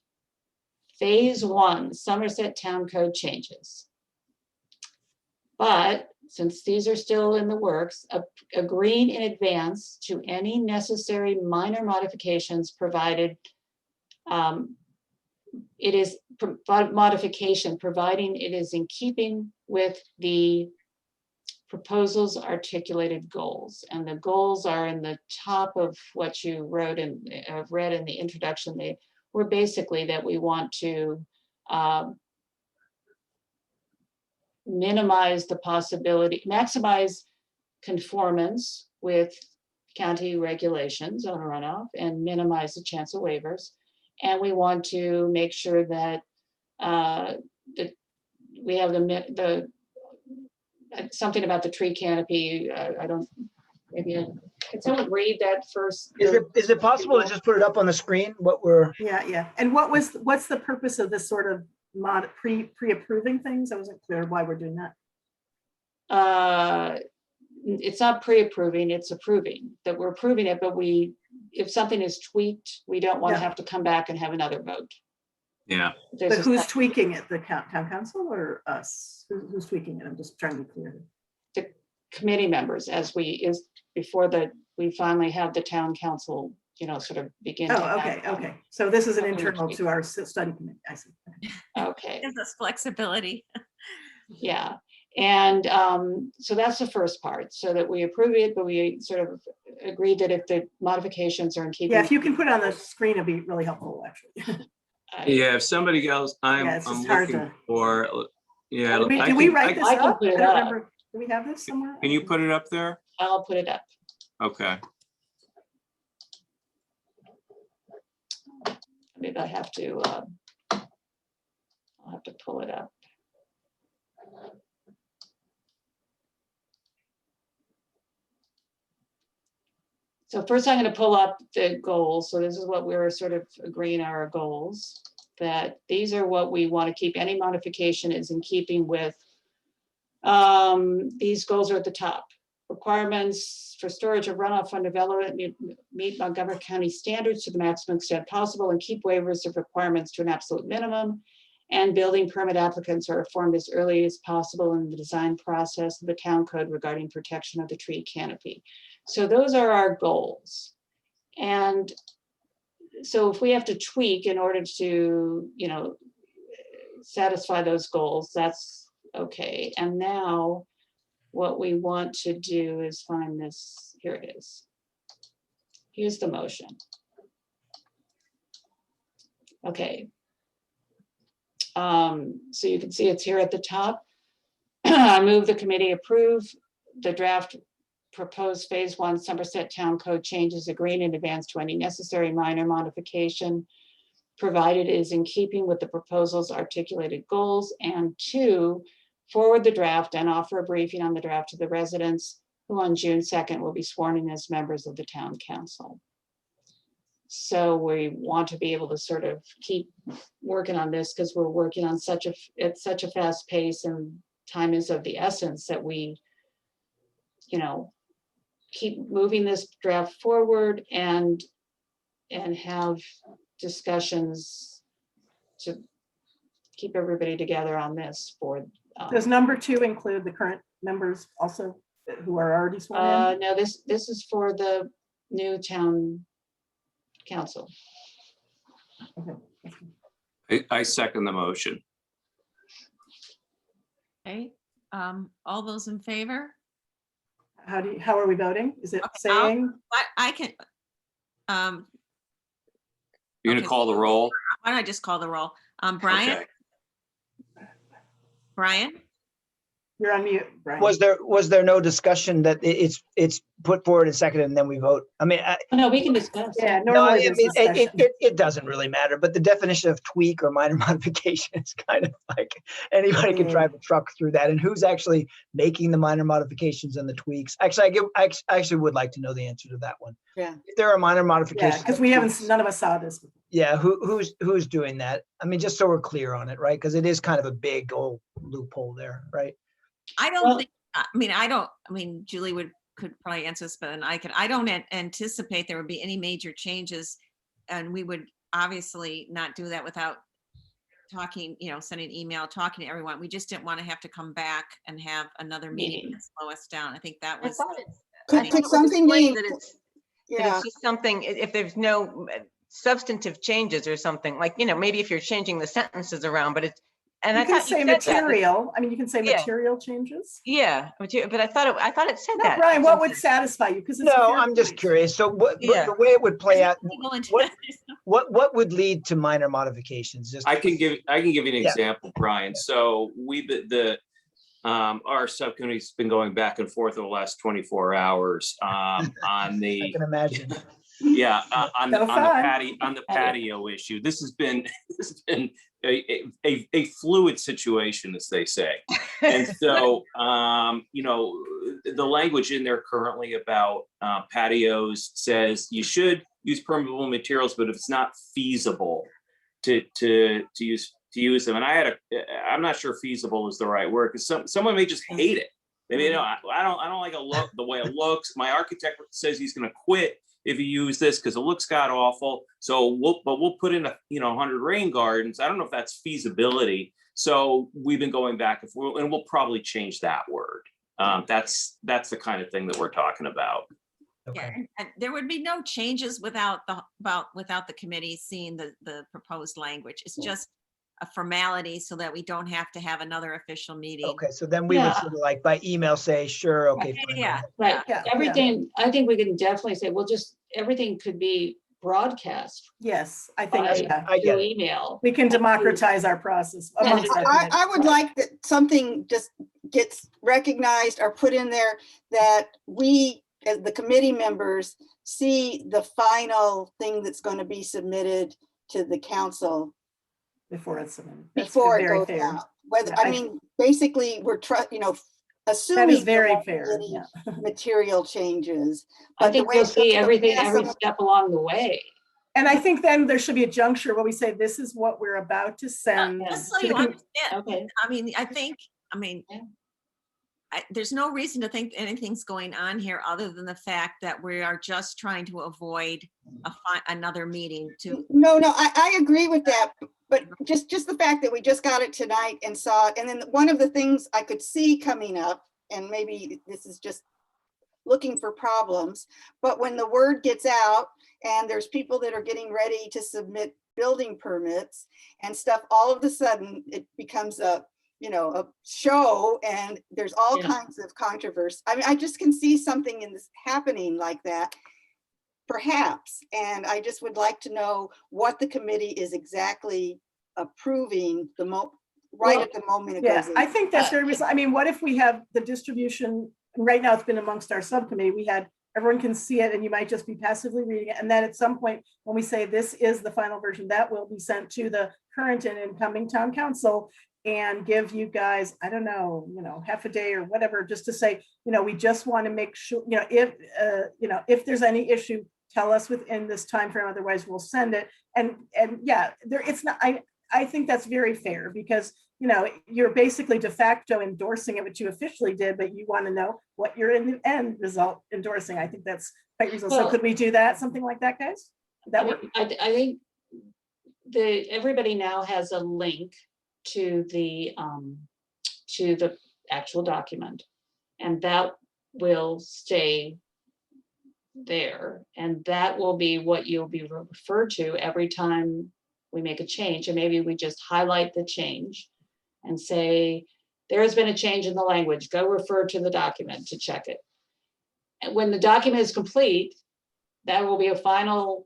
Speaker 7: Phase 1 Somerset Town Code changes. But since these are still in the works, agreeing in advance to any necessary minor modifications provided it is modification, providing it is in keeping with the proposal's articulated goals. And the goals are in the top of what you wrote and read in the introduction. They were basically that we want to minimize the possibility, maximize conformance with county regulations on runoff and minimize the chance of waivers. And we want to make sure that we have the something about the tree canopy. I don't, maybe, can someone read that first?
Speaker 8: Is it possible to just put it up on the screen, what we're,
Speaker 6: Yeah, yeah. And what's the purpose of this sort of pre-approving things? I wasn't clear why we're doing that.
Speaker 7: It's not pre-approving, it's approving, that we're approving it, but if something is tweaked, we don't want to
Speaker 6: Yeah.
Speaker 7: have to come back and have another vote.
Speaker 3: yeah,
Speaker 7: There's
Speaker 6: But
Speaker 7: a
Speaker 6: who's
Speaker 7: step-
Speaker 6: tweaking it? The town council or us? Who's tweaking it? I'm just trying to be clear.
Speaker 7: committee members before we finally have the town council, sort of begin. to
Speaker 6: Oh, okay,
Speaker 7: have,
Speaker 6: okay. So this is an
Speaker 7: something
Speaker 6: internal
Speaker 7: tweak.
Speaker 6: to our study committee. I see. Okay.
Speaker 7: Okay,
Speaker 5: Gives us flexibility.
Speaker 7: yeah. And so that's the first part, so that we approve it, but we sort of agreed that if the modifications are in keeping.
Speaker 6: Yeah, if you can put it on the screen, it'd be really helpful, actually.
Speaker 3: yeah, if somebody else, I'm
Speaker 6: Yeah, it's just
Speaker 3: I'm
Speaker 6: hard
Speaker 3: looking
Speaker 6: to-
Speaker 3: for, yeah.
Speaker 6: Did we,
Speaker 3: I
Speaker 6: did we
Speaker 3: can-
Speaker 6: write this
Speaker 7: I can
Speaker 6: up?
Speaker 7: put
Speaker 6: I
Speaker 7: it
Speaker 6: don't
Speaker 7: up.
Speaker 6: remember. Do we have this somewhere?
Speaker 3: Can you put it up there?
Speaker 7: I'll put it up.
Speaker 3: Okay,
Speaker 7: Maybe I have to, I'll have to pull it up. So first I'm going to pull up the goals. So this is what we're sort of agreeing are our goals, that these are what we want to keep. Any modification is in keeping with, these goals are at the top. Requirements for storage of runoff from development meet Montgomery County standards to the maximum extent possible and keep waivers of requirements to an absolute minimum. And building permit applicants are informed as early as possible in the design process of the town code regarding protection of the tree canopy. So those are our goals. And so if we have to tweak in order to, satisfy those goals, that's okay. And now what we want to do is find this, here it is. Here's the motion. Okay. So you can see it's here at the top. I move the committee approve the draft proposed Phase 1 Somerset Town Code changes, agreeing in advance to any necessary minor modification, provided it is in keeping with the proposal's articulated goals, and 2, forward the draft and offer a briefing on the draft to the residents who on June 2nd will be sworn in as members of the town council. So we want to be able to sort of keep working on this because we're working on at such a fast pace, and time is of the essence that we, keep moving this draft forward and have discussions to keep everybody together on this for.
Speaker 6: Does number 2 include the current members also who are already sworn in?
Speaker 7: No, this is for the new town council.
Speaker 6: Okay.
Speaker 3: I second the motion.
Speaker 5: Okay, all those in favor?
Speaker 6: How are we voting? Is it
Speaker 5: Okay, I'll-
Speaker 6: saying?
Speaker 5: I can,
Speaker 3: You're
Speaker 5: Okay.
Speaker 3: gonna call the roll?
Speaker 5: why don't I just call the roll? Brian,
Speaker 3: Okay.
Speaker 5: Brian,
Speaker 6: You're on mute, Brian.
Speaker 8: Was there no discussion that it's put forward and seconded and then we vote? I mean,
Speaker 7: Oh, no, we can discuss.
Speaker 6: Yeah,
Speaker 8: no,
Speaker 6: normally
Speaker 8: I
Speaker 6: there's
Speaker 8: mean,
Speaker 6: discussion.
Speaker 8: it doesn't really matter, but the definition of tweak or minor modification is kind of like anybody can drive a truck through that. And who's actually making the minor modifications and the tweaks? Actually, I actually would like to know the answer to that one.
Speaker 4: Yeah.
Speaker 8: If there are minor
Speaker 6: Yeah,
Speaker 8: modifications.
Speaker 6: because we haven't, none of us saw this.
Speaker 8: Yeah, who's doing that? I mean, just so we're clear on it, right? Because it is kind of a big old loophole there, right?
Speaker 5: I don't
Speaker 7: Well-
Speaker 5: think, Julie could probably answer this better than I can. I don't anticipate there would be any major changes. And we would obviously not do that without talking, sending an email, talking to everyone. We just didn't want to have to come back and have another meeting
Speaker 7: Meeting.
Speaker 5: and slow us down. I think that
Speaker 1: I
Speaker 5: was,
Speaker 1: thought it
Speaker 4: Could
Speaker 1: was
Speaker 4: something
Speaker 1: explained
Speaker 4: be,
Speaker 1: that it's
Speaker 4: yeah,
Speaker 1: just something, if there's no substantive changes or something, like, maybe if you're changing the sentences around, but it's, and I
Speaker 6: You can
Speaker 1: thought you
Speaker 6: say
Speaker 1: said that, but-
Speaker 6: material. I mean, you can say
Speaker 1: Yeah.
Speaker 6: material changes.
Speaker 1: Yeah, but I thought it said
Speaker 6: No,
Speaker 1: that.
Speaker 6: Brian, what would satisfy you? Because
Speaker 8: No, I'm just curious. So
Speaker 1: Yeah.
Speaker 8: the way it would play out,
Speaker 5: Go into
Speaker 8: what-
Speaker 5: that.
Speaker 8: what would lead to minor modifications? Just
Speaker 3: I can give you an
Speaker 8: Yeah.
Speaker 3: example, Brian. So our subcommittee's been going back and forth over the last 24 hours on
Speaker 8: I
Speaker 3: the,
Speaker 8: can imagine.
Speaker 3: yeah, on
Speaker 6: So
Speaker 3: the
Speaker 6: fun.
Speaker 3: patio issue. This has been a fluid situation, as they say. And so, the language in there currently about patios says you should use permeable materials, but if it's not feasible to use them, and I'm not sure feasible is the right word, because someone may just hate it. Maybe I don't like the way it looks. My architect says he's going to quit if you use this because it looks god awful. So we'll put in 100 rain gardens. I don't know if that's feasibility. So we've been going back and forth, and we'll probably change that word. That's the kind of thing that we're talking about.
Speaker 5: Yeah,
Speaker 8: Okay.
Speaker 5: and there would be no changes without the committee seeing the proposed language. It's just a formality so that we don't have to have another official meeting.
Speaker 8: Okay, so then we would
Speaker 7: Yeah.
Speaker 8: sort of like by email say, sure, okay. fine, go
Speaker 5: Yeah,
Speaker 8: ahead.
Speaker 7: Right,
Speaker 6: Yeah, yeah.
Speaker 7: everything, I think we can definitely say, well, just, everything could be broadcast
Speaker 6: Yes, I think,
Speaker 7: by
Speaker 6: yeah.
Speaker 8: I get
Speaker 7: through
Speaker 8: it.
Speaker 7: email.
Speaker 6: We can democratize our process.
Speaker 7: Yeah,
Speaker 6: amongst our
Speaker 4: I
Speaker 6: committees.
Speaker 4: would like that something just gets recognized or put in there that we, as the committee members, see the final thing that's going to be submitted to the council
Speaker 6: Before it's submitted. That's
Speaker 4: before it
Speaker 6: very
Speaker 4: goes
Speaker 6: fair.
Speaker 4: out. Whether,
Speaker 6: Yeah,
Speaker 4: I mean, basically, we're
Speaker 6: That
Speaker 4: assuming.
Speaker 6: is very
Speaker 4: there won't be
Speaker 6: fair,
Speaker 4: any
Speaker 6: yeah.
Speaker 4: Material changes.
Speaker 7: I
Speaker 4: But the
Speaker 7: think
Speaker 4: way
Speaker 7: you'll
Speaker 4: it took
Speaker 7: see
Speaker 4: the
Speaker 7: everything,
Speaker 4: past
Speaker 7: every
Speaker 4: several-
Speaker 7: step along the way.
Speaker 6: And I think then there should be a juncture where we say, this is what we're about to send.
Speaker 5: Just so
Speaker 6: to the
Speaker 5: you
Speaker 6: com-
Speaker 5: understand,
Speaker 7: Okay.
Speaker 5: Yeah. There's no reason to think anything's going on here other than the fact that we are just trying to avoid another meeting to,
Speaker 4: No, I agree with that, but just the fact that we just got it tonight and saw it, and then one of the things I could see coming up, and maybe this is just looking for problems, but when the word gets out and there's people that are getting ready to submit building permits and stuff, all of a sudden it becomes a show, and there's all
Speaker 7: Yeah.
Speaker 4: kinds of controversy. I mean, I just can see something in this happening like that, perhaps. And I just would like to know what the committee is exactly approving right at the moment it
Speaker 6: Yeah,
Speaker 4: goes in.
Speaker 6: I think that's very reasonable. I mean, what if we have the distribution, and right now it's been amongst our subcommittee, everyone can see it and you might just be passively reading it. And then at some point, when we say this is the final version, that will be sent to the current and incoming town council and give you guys, I don't know, half a day or whatever, just to say, we just want to make sure, if there's any issue, tell us within this time frame, otherwise we'll send it. And yeah, it's not, I think that's very fair because, you're basically de facto endorsing it, what you officially did, but you want to know what you're in the end result endorsing. I think that's quite reasonable. So
Speaker 7: Well-
Speaker 6: could we do that, something like that, guys? That work?
Speaker 7: I think everybody now has a link to the actual document, and that will stay there, and that will be what you'll be referred to every time we make a change. And maybe we just highlight the change and say, there has been a change in the language, go refer to the document to check it. And when the document is complete, that will be a final,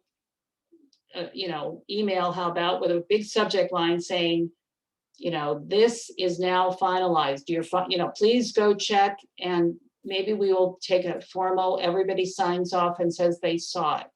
Speaker 7: email, how about, with a big subject line saying, this is now finalized. Please go check, and maybe we will take a formal, everybody signs off and says they saw it.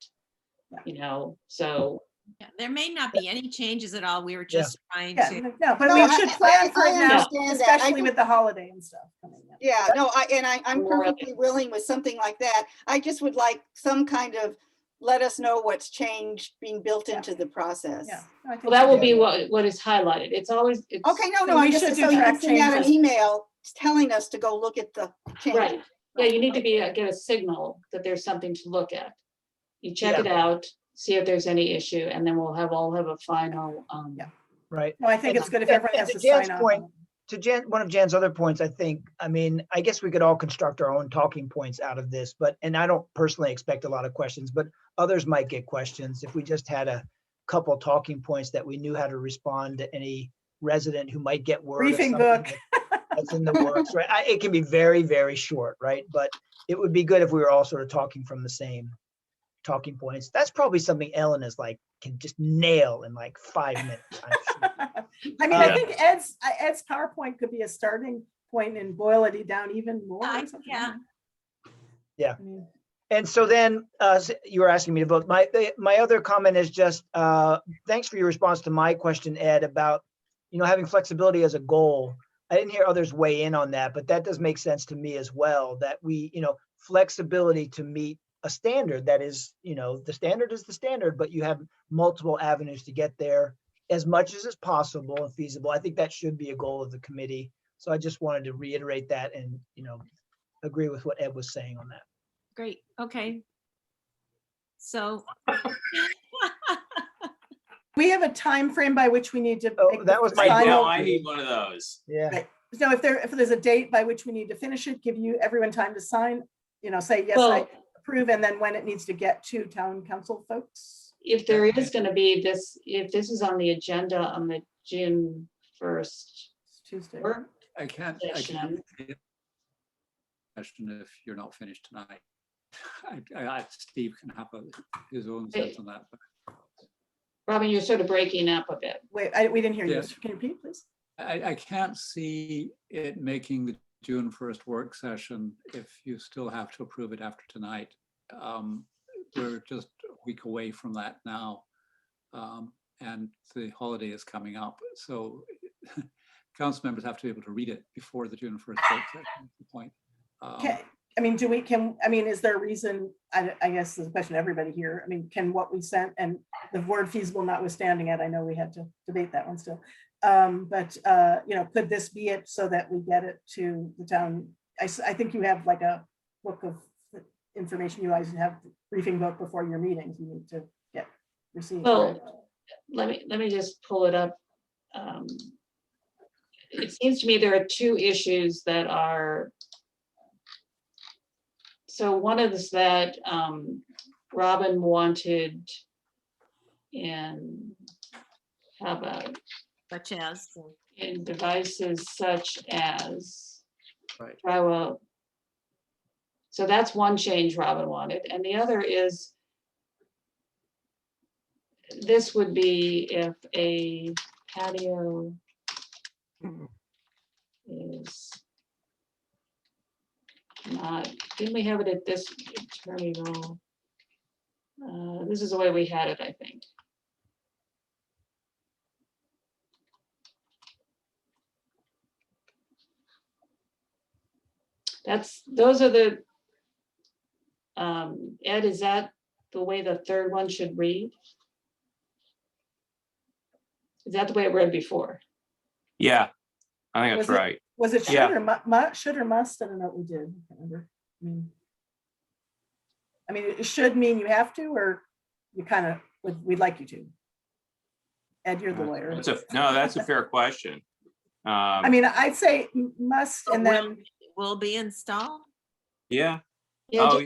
Speaker 7: So
Speaker 5: Yeah, there may not be any changes at all. We were just trying
Speaker 6: Yeah,
Speaker 5: to.
Speaker 6: no, but
Speaker 4: No,
Speaker 6: we
Speaker 4: I-
Speaker 6: should plan for
Speaker 4: I
Speaker 6: it now,
Speaker 4: understand that. I
Speaker 6: especially
Speaker 4: think-
Speaker 6: with the holiday and stuff coming up.
Speaker 4: Yeah, no, I'm
Speaker 7: More of
Speaker 4: perfectly willing with something like that. I just would like some kind of, let us know what's changed being built into the process.
Speaker 6: Yeah. No, I think
Speaker 7: well, that
Speaker 6: we
Speaker 7: will
Speaker 6: do.
Speaker 7: be what is highlighted. It's always.
Speaker 4: Okay, no,
Speaker 6: So
Speaker 4: no, I
Speaker 6: we
Speaker 4: just,
Speaker 6: should do
Speaker 4: so you can
Speaker 6: track
Speaker 4: send out an
Speaker 6: changes.
Speaker 4: email telling us to go look at the change.
Speaker 7: Right. Yeah, you need to get a signal that there's something to look at. You check
Speaker 8: Yeah.
Speaker 7: it out, see if there's any issue, and then we'll all have a final.
Speaker 6: Yeah.
Speaker 8: Right.
Speaker 6: No, I think
Speaker 8: And-
Speaker 6: it's good if
Speaker 8: and-
Speaker 6: everyone
Speaker 8: and
Speaker 6: has
Speaker 8: to
Speaker 6: to
Speaker 8: Jan's
Speaker 6: sign off.
Speaker 8: point,
Speaker 6: on it.
Speaker 8: To one of Jan's other points, I guess we could all construct our own talking points out of this, and I don't personally expect a lot of questions, but others might get questions. If we just had a couple talking points that we knew how to respond to any resident who might get word of
Speaker 6: Briefing
Speaker 8: something
Speaker 6: book.
Speaker 8: that's in the works, right? It can be very, very short, right? But it would be good if we were all sort of talking from the same talking points. That's probably something Ellen is can just nail in 5 minutes. I'm sure.
Speaker 6: I mean, I think Ed's PowerPoint could be a starting point and boil it down even more. or something.
Speaker 5: Yeah.
Speaker 8: Yeah.
Speaker 6: I mean,
Speaker 8: And so then you were asking me to vote. My other comment is just thanks for your response to my question, Ed, about having flexibility as a goal. I didn't hear others weigh in on that, but that does make sense to me as well. That we flexibility to meet a standard that is the standard is the standard, but you have multiple avenues to get there as much as is possible and feasible. I think that should be a goal of the committee. So I just wanted to reiterate that and agree with what Ed was saying on that.
Speaker 5: Great, okay. So,
Speaker 6: we have a time frame by which we need to.
Speaker 8: Oh,
Speaker 6: make
Speaker 8: that
Speaker 6: the
Speaker 8: was my
Speaker 6: final-
Speaker 3: I need one of those.
Speaker 8: Yeah.
Speaker 6: Right. So if there's a date by which we need to finish it, give everyone time to sign, say, yes, I
Speaker 7: Well,
Speaker 6: approve, and then when it needs to get to town council folks.
Speaker 7: if there is going to be this, if this is on the agenda on the June 1st,
Speaker 6: It's Tuesday.
Speaker 7: work
Speaker 2: I can't.
Speaker 7: session.
Speaker 2: Question if you're not finished tonight. Steve can have his own sense on that. But
Speaker 7: Robin, you're sort of breaking up a bit.
Speaker 6: Wait, we didn't hear you.
Speaker 2: Yes.
Speaker 6: Can you repeat, please?
Speaker 2: I can't see it making the June 1st work session if you still have to approve it after tonight. We're just a week away from that now. And the holiday is coming up. So council members have to be able to read it before the June 1st work session, is the point.
Speaker 6: Is there a reason, I guess this is a question to everybody here. I mean, can what we sent, and the word feasible notwithstanding it, I know we had to debate that one still. Could this be it so that we get it to the town? I think you have a book of information. You guys have briefing book before your meetings. You need to get received.
Speaker 7: Well, let me just pull it up. It seems to me there are two issues that are. So one is that Robin wanted in, how about,
Speaker 5: such as,
Speaker 7: in devices such as.
Speaker 2: Right.
Speaker 7: Drywall. So that's one change Robin wanted, and the other is. This would be if a patio is not, didn't we have it at this attorney role? This is the way we had it, I think. Those are the, Ed, is that the way the third one should read? Is that the way it read before?
Speaker 3: Yeah, I think that's
Speaker 6: Was it-
Speaker 3: right.
Speaker 6: Was it should
Speaker 3: Yeah.
Speaker 6: or should or must? I don't know what we did. I can't remember. I mean, it should mean you have to, or you kind of we'd like you to. Ed, you're the lawyer.
Speaker 3: That's a fair question.
Speaker 6: I mean, I'd say must, and then
Speaker 5: will be installed.
Speaker 3: Yeah.
Speaker 7: Yeah,
Speaker 3: Oh,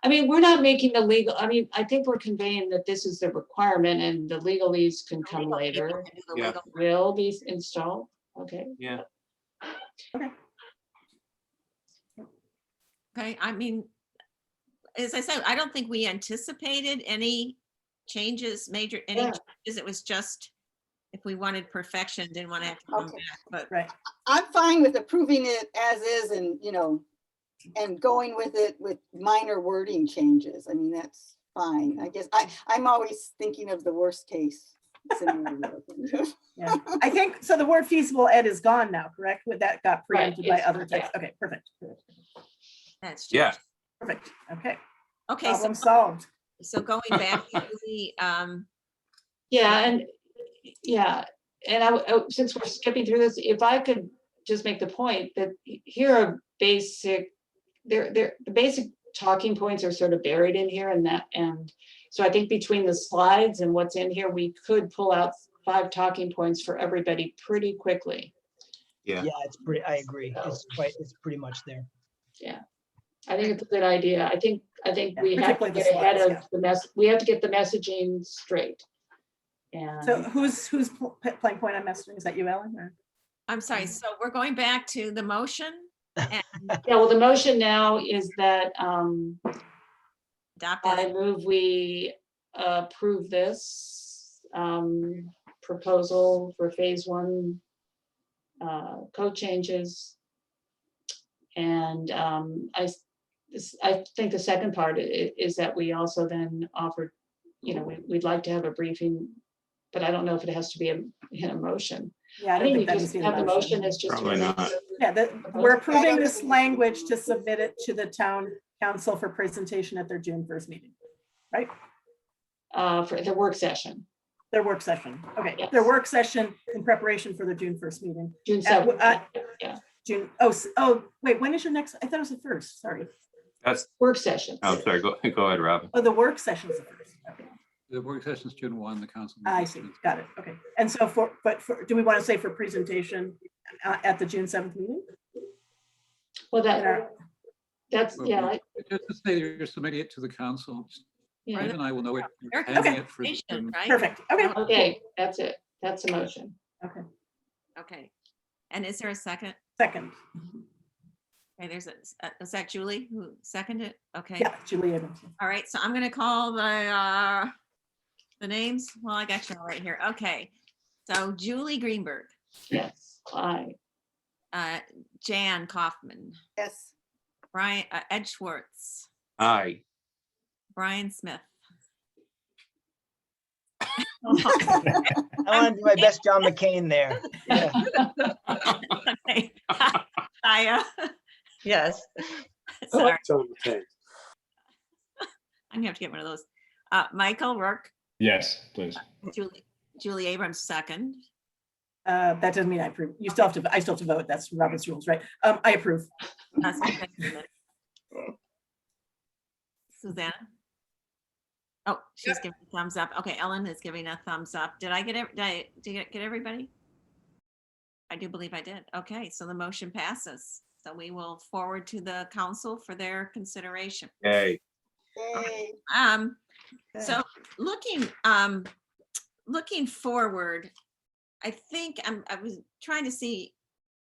Speaker 7: I mean, we're not making the legal, I mean, I think we're conveying that this is the requirement and the legalese can come later.
Speaker 3: Yeah.
Speaker 7: Will be installed, okay.
Speaker 3: yeah.
Speaker 5: Okay, I mean, as I said, I don't think we anticipated any changes, any
Speaker 7: Yeah.
Speaker 5: changes. It was just if we wanted perfection, didn't want to have to come
Speaker 4: Okay.
Speaker 5: back, but
Speaker 6: Right.
Speaker 4: I'm fine with approving it as is and, and going with it with minor wording changes. I mean, that's fine. I guess I'm always thinking of the worst case scenario.
Speaker 6: Yeah, I think, so the word feasible ed is gone now, correct? With that got
Speaker 7: Right,
Speaker 6: preempted by
Speaker 7: yes,
Speaker 6: other texts. Okay, perfect.
Speaker 5: that's
Speaker 3: Yeah.
Speaker 5: changed.
Speaker 6: Perfect. Okay,
Speaker 5: Okay,
Speaker 6: problem solved.
Speaker 5: so going back to the,
Speaker 7: Yeah, since we're skipping through this, if I could just make the point that here are basic, the basic talking points are sort of buried in here and so I think between the slides and what's in here, we could pull out 5 talking points for everybody pretty quickly.
Speaker 3: Yeah.
Speaker 8: Yeah, I agree. It's pretty much there.
Speaker 7: Yeah, I think it's a good idea. I think
Speaker 6: Yeah,
Speaker 7: we have to
Speaker 6: particularly the
Speaker 7: get ahead
Speaker 6: slides,
Speaker 7: of we have to get the messaging straight.
Speaker 6: So
Speaker 7: And
Speaker 6: who's playing point on messaging? Is that you, Ellen? Or-
Speaker 5: I'm sorry, so we're going back to the motion and
Speaker 7: yeah, well, the motion now is that
Speaker 5: adopt
Speaker 7: I
Speaker 5: as
Speaker 7: move we approve this proposal for phase 1 code changes. And I think the second part is that we also then offered, we'd like to have a briefing, but I don't know if it has to be in a motion.
Speaker 6: Yeah, I
Speaker 7: I
Speaker 6: don't
Speaker 7: think we
Speaker 6: think that needs
Speaker 7: just
Speaker 6: to be
Speaker 7: have
Speaker 6: the
Speaker 7: the motion as just.
Speaker 3: Probably not.
Speaker 6: Yeah, we're approving this language to submit it to the town council for presentation at their June 1st meeting, right?
Speaker 7: For the work session,
Speaker 6: Their work session. Okay,
Speaker 7: Yes.
Speaker 6: their work session in preparation for the June 1st meeting.
Speaker 7: June
Speaker 6: At-
Speaker 7: 7th. Yeah,
Speaker 6: June, wait, when is your next? I thought it was the 1st, sorry.
Speaker 3: That's,
Speaker 7: work session.
Speaker 3: oh, sorry, go ahead, Robin.
Speaker 6: Oh, the work session is the 1st. Okay.
Speaker 2: The work session's June 1, the council.
Speaker 6: I see, got it, okay. And so do we want to say for presentation at the June 7th meeting?
Speaker 7: Well,
Speaker 6: Yeah.
Speaker 7: that's,
Speaker 2: Well,
Speaker 7: yeah,
Speaker 2: Just to say you're submitting it to the council.
Speaker 7: yeah.
Speaker 2: Steve and I will know it.
Speaker 5: Your
Speaker 2: pending
Speaker 6: Okay.
Speaker 2: it for
Speaker 5: presentation,
Speaker 2: June.
Speaker 5: right?
Speaker 6: Perfect, okay.
Speaker 7: Okay, that's it. That's a motion.
Speaker 6: Okay,
Speaker 5: Okay. And is there a second?
Speaker 6: second.
Speaker 5: Okay, is that Julie who seconded? Okay.
Speaker 6: Yeah, Julie Abrams.
Speaker 5: All right, so I'm gonna call the names. Well, I got you all right here. Okay. So Julie Greenberg,
Speaker 7: Yes, aye.
Speaker 5: Jan Kaufman,
Speaker 4: Yes.
Speaker 5: Brian, Ed Schwartz,
Speaker 3: Aye.
Speaker 5: Brian Smith.
Speaker 8: I want to do my best John McCain there. Yeah.
Speaker 5: Okay. Kaya,
Speaker 1: Yes.
Speaker 9: I
Speaker 5: sorry,
Speaker 9: like John McCain.
Speaker 5: I'm gonna have to get one of those. Michael Rourke,
Speaker 11: Yes, please.
Speaker 5: Julie Abrams, second.
Speaker 6: That doesn't mean I approve. I still have to vote. That's Robert's rules, right? I approve.
Speaker 5: Susanna? Oh, she's giving a thumbs up. Okay, Ellen is giving a thumbs up. Did I get get everybody? I do believe I did. Okay, so the motion passes. So we will forward to the council for their consideration.
Speaker 3: Yay.
Speaker 4: Yay.
Speaker 5: So looking forward, I think I was trying to see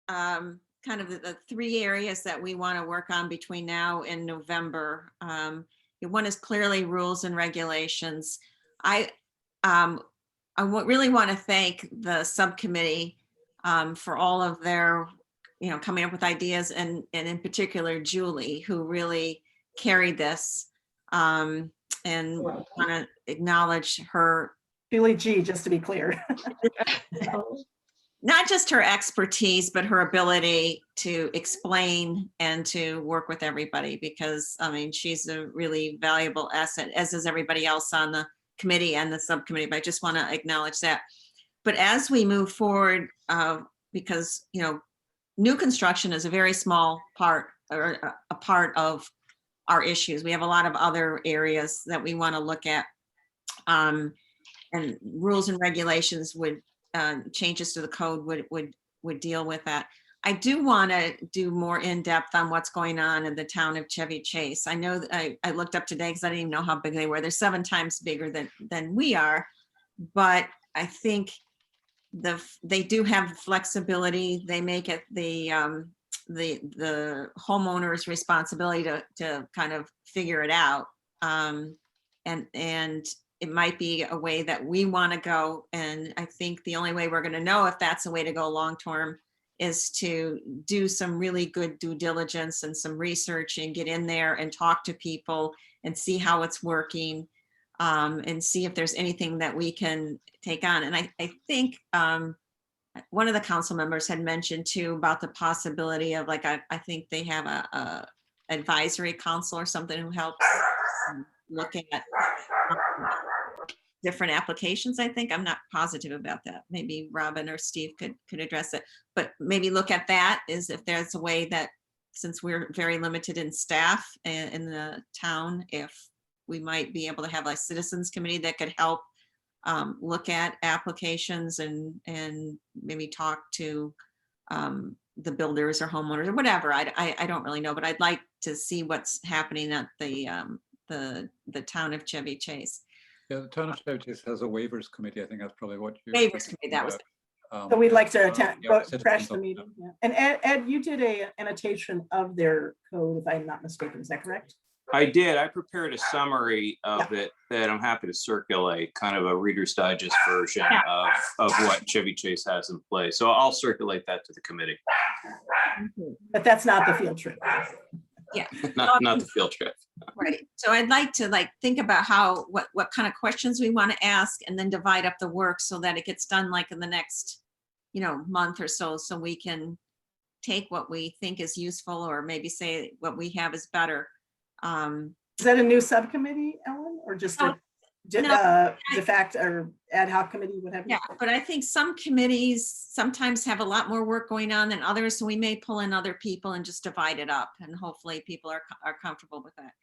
Speaker 5: kind of the 3 areas that we want to work on between now and November. One is clearly rules and regulations. I really want to thank the subcommittee for all of their, coming up with ideas, and in particular Julie, who really carried this. And want to acknowledge her.
Speaker 6: Julie G, just to be clear.
Speaker 5: Not just her expertise, but her ability to explain and to work with everybody, because she's a really valuable asset, as is everybody else on the committee and the subcommittee, but I just want to acknowledge that. But as we move forward, because, new construction is a very small part, or a part of our issues. We have a lot of other areas that we want to look at. And rules and regulations would, changes to the code would deal with that. I do want to do more in depth on what's going on in the town of Chevy Chase. I know that I looked up today because I didn't even know how big they were. They're 7 times bigger than we are, but I think they do have flexibility. They make it the the homeowner's responsibility to kind of figure it out. And it might be a way that we want to go. And I think the only way we're going to know if that's a way to go long-term is to do some really good due diligence and some research and get in there and talk to people and see how it's working, and see if there's anything that we can take on. And I think one of the council members had mentioned too about the possibility of like, I think they have a advisory council or something who helps look at different applications. I think, I'm not positive about that. Maybe Robin or Steve could address it, but maybe look at that is if there's a way that, since we're very limited in staff in the town, if we might be able to have a citizens committee that could help look at applications and maybe talk to the builders or homeowners or whatever. I don't really know, but I'd like to see what's happening at the town of Chevy Chase.
Speaker 2: Yeah, the town of Chevy Chase has a waivers committee. I think that's probably what you're.
Speaker 5: Waivers committee, that was,
Speaker 6: So we'd like to attend,
Speaker 2: yeah,
Speaker 6: crash
Speaker 2: citizens
Speaker 6: the
Speaker 2: of-
Speaker 6: meeting. Yeah. And Ed, you did a annotation of their code, if I'm not mistaken, is that correct?
Speaker 3: I did. I prepared a summary of it that I'm happy to circulate, kind of a Reader's Digest version of what Chevy Chase has in place. So I'll circulate that to the committee,
Speaker 6: But that's not the field trip.
Speaker 5: yeah.
Speaker 3: not the field trip.
Speaker 5: Right. So I'd like to think about what kind of questions we want to ask and then divide up the work so that it gets done like in the next, month or so we can take what we think is useful or maybe say what we have is better.
Speaker 6: Is that a new subcommittee, Ellen, or just a de facto or ad hoc committee, what have you?
Speaker 5: Yeah, but I think some committees sometimes have a lot more work going on than others, so we may pull in other people and just divide it up, and hopefully people are comfortable with that.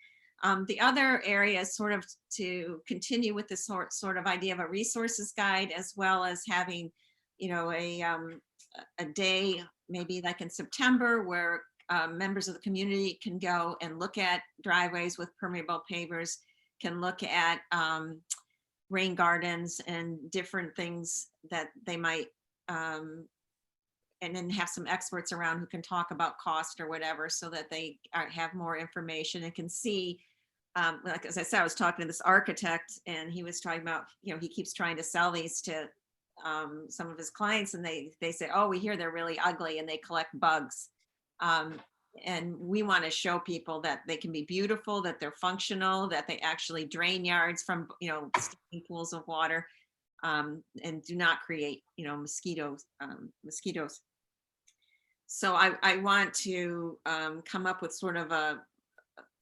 Speaker 5: The other area is sort of to continue with this sort of idea of a resources guide, as well as having, a day, maybe like in September, where members of the community can go and look at driveways with permeable pavers, can look at rain gardens and different things that they might, and then have some experts around who can talk about cost or whatever, so that they have more information and can see, like, as I said, I was talking to this architect and he was talking about, he keeps trying to sell these to some of his clients, and they say, oh, we hear they're really ugly and they collect bugs. And we want to show people that they can be beautiful, that they're functional, that they actually drain yards from, standing pools of water, and do not create, mosquitoes. So I want to come up with sort of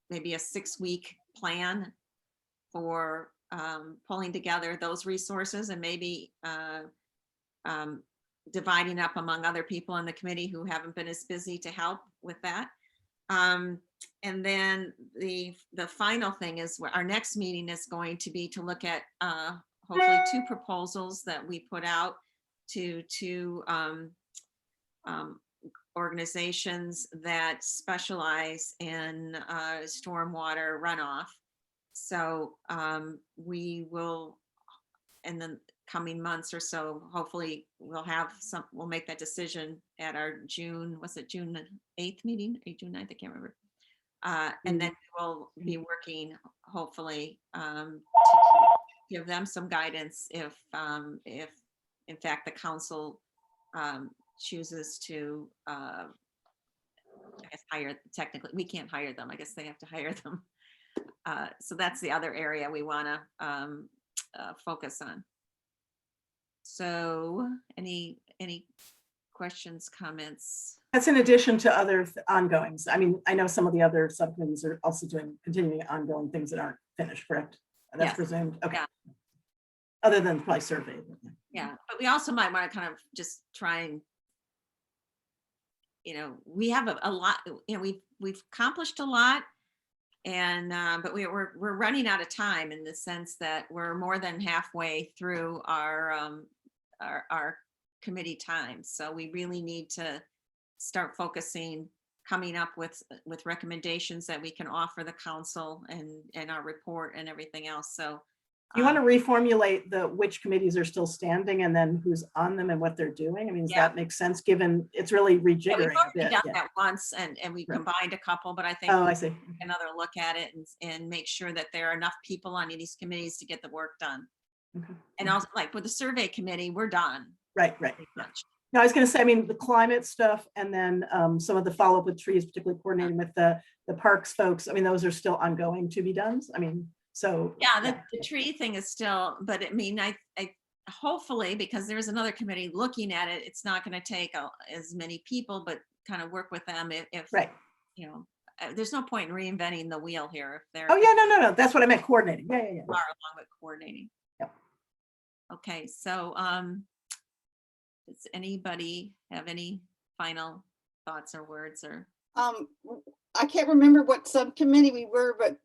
Speaker 5: maybe a 6-week plan for pulling together those resources and maybe dividing up among other people in the committee who haven't been as busy to help with that. And then the final thing is our next meeting is going to be to look at hopefully 2 proposals that we put out to 2 organizations that specialize in stormwater runoff. So we will, in the coming months or so, hopefully we'll make that decision at our June 8th meeting, or June 9th, I can't remember. And then we'll be working hopefully to give them some guidance if in fact the council chooses to I guess technically we can't hire them. I guess they have to hire them. So that's the other area we want to focus on. So any questions, comments?
Speaker 6: That's in addition to other ongoings. I mean, I know some of the other subcommittees are also doing continuing ongoing things that aren't finished, correct? That's
Speaker 5: Yes.
Speaker 6: presumed. Okay.
Speaker 5: Yeah.
Speaker 6: Other than probably survey.
Speaker 5: Yeah, but we also might want to kind of just try and, we have a lot, we've accomplished a lot, and but we're running out of time in the sense that we're more than halfway through our committee time. So we really need to start focusing, coming up with recommendations that we can offer the council and our report and everything else. So
Speaker 6: You want to reformulate which committees are still standing and then who's on them and what they're doing? I mean, does
Speaker 5: Yeah.
Speaker 6: that make sense, given it's really
Speaker 5: Yeah, we've
Speaker 6: rejiggering a
Speaker 5: already
Speaker 6: bit?
Speaker 5: done
Speaker 6: Yeah.
Speaker 5: that once and we
Speaker 6: Right.
Speaker 5: combined a couple, but I think
Speaker 6: Oh,
Speaker 5: we
Speaker 6: I see.
Speaker 5: take another look at it and make sure that there are enough people on these committees to get the work done.
Speaker 6: Okay.
Speaker 5: And also, like with the survey committee, we're done
Speaker 6: Right.
Speaker 5: pretty much.
Speaker 6: No, I was going to say, I mean, the climate stuff and then some of the follow-up with trees, particularly coordinating with the parks folks. I mean, those are still ongoing to be done. I mean, so.
Speaker 5: Yeah, the tree thing is still, but I mean, I hopefully, because there's another committee looking at it, it's not going to take as many people, but kind of work with them if,
Speaker 6: Right.
Speaker 5: you know, there's no point in reinventing the wheel here if they're
Speaker 6: Oh, yeah, no. That's what I meant, coordinating. Yeah.
Speaker 5: far along with coordinating.
Speaker 6: Yep.
Speaker 5: Okay, so does anybody have any final thoughts or words or?
Speaker 4: I can't remember what subcommittee we were, but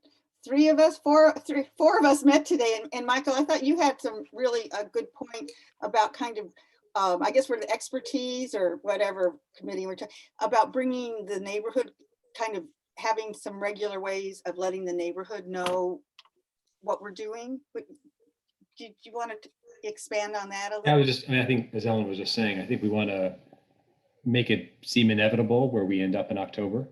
Speaker 4: four of us met today. And Michael, I thought you had some really a good point about kind of, I guess we're the expertise or whatever committee we're talking about, bringing the neighborhood, kind of having some regular ways of letting the neighborhood know what we're doing. Do you want to expand on that a little?
Speaker 11: I think as Ellen was just saying, I think we want to make it seem inevitable where we end up in October,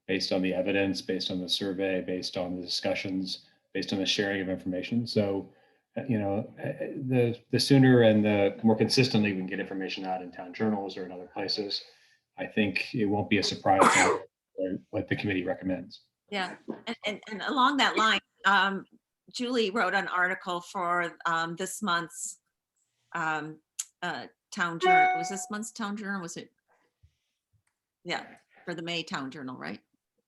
Speaker 11: based on the evidence, based on the survey, based on the discussions, based on the sharing of information. So, you know, the sooner and the more consistently we can get information out in town journals or in other places, I think it won't be a surprise to what the committee recommends.
Speaker 5: Yeah, and along that line, Julie wrote an article for this month's town journal. Was this month's town journal? Was it? Yeah, for the May town journal, right?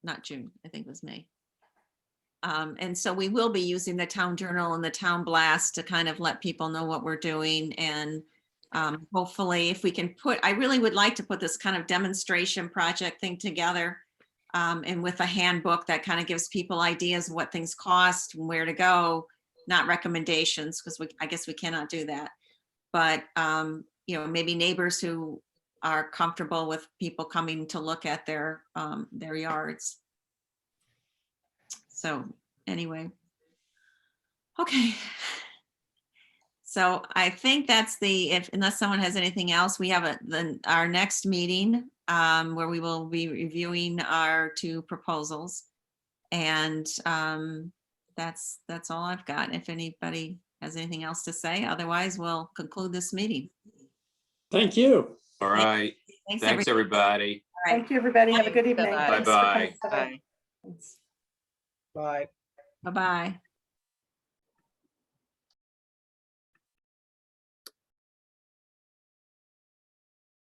Speaker 5: Not June, I think it was May. And so we will be using the town journal and the town blast to kind of let people know what we're doing. And hopefully if we can I really would like to put this kind of demonstration project thing together. And with a handbook that kind of gives people ideas of what things cost and where to go, not recommendations, because I guess we cannot do that. But, you know, maybe neighbors who are comfortable with people coming to look at their yards. So anyway, okay. So I think that's unless someone has anything else, we have our next meeting where we will be reviewing our 2 proposals. And that's all I've got. If anybody has anything else to say, otherwise we'll conclude this meeting.
Speaker 9: Thank you.
Speaker 3: All right. Thanks, everybody.
Speaker 5: All right.
Speaker 6: Thank you, everybody. Have a good evening.
Speaker 1: Bye-bye.
Speaker 6: Thanks for coming.
Speaker 3: Bye-bye.
Speaker 1: Bye.
Speaker 6: Thanks.
Speaker 8: Bye.
Speaker 5: Bye-bye.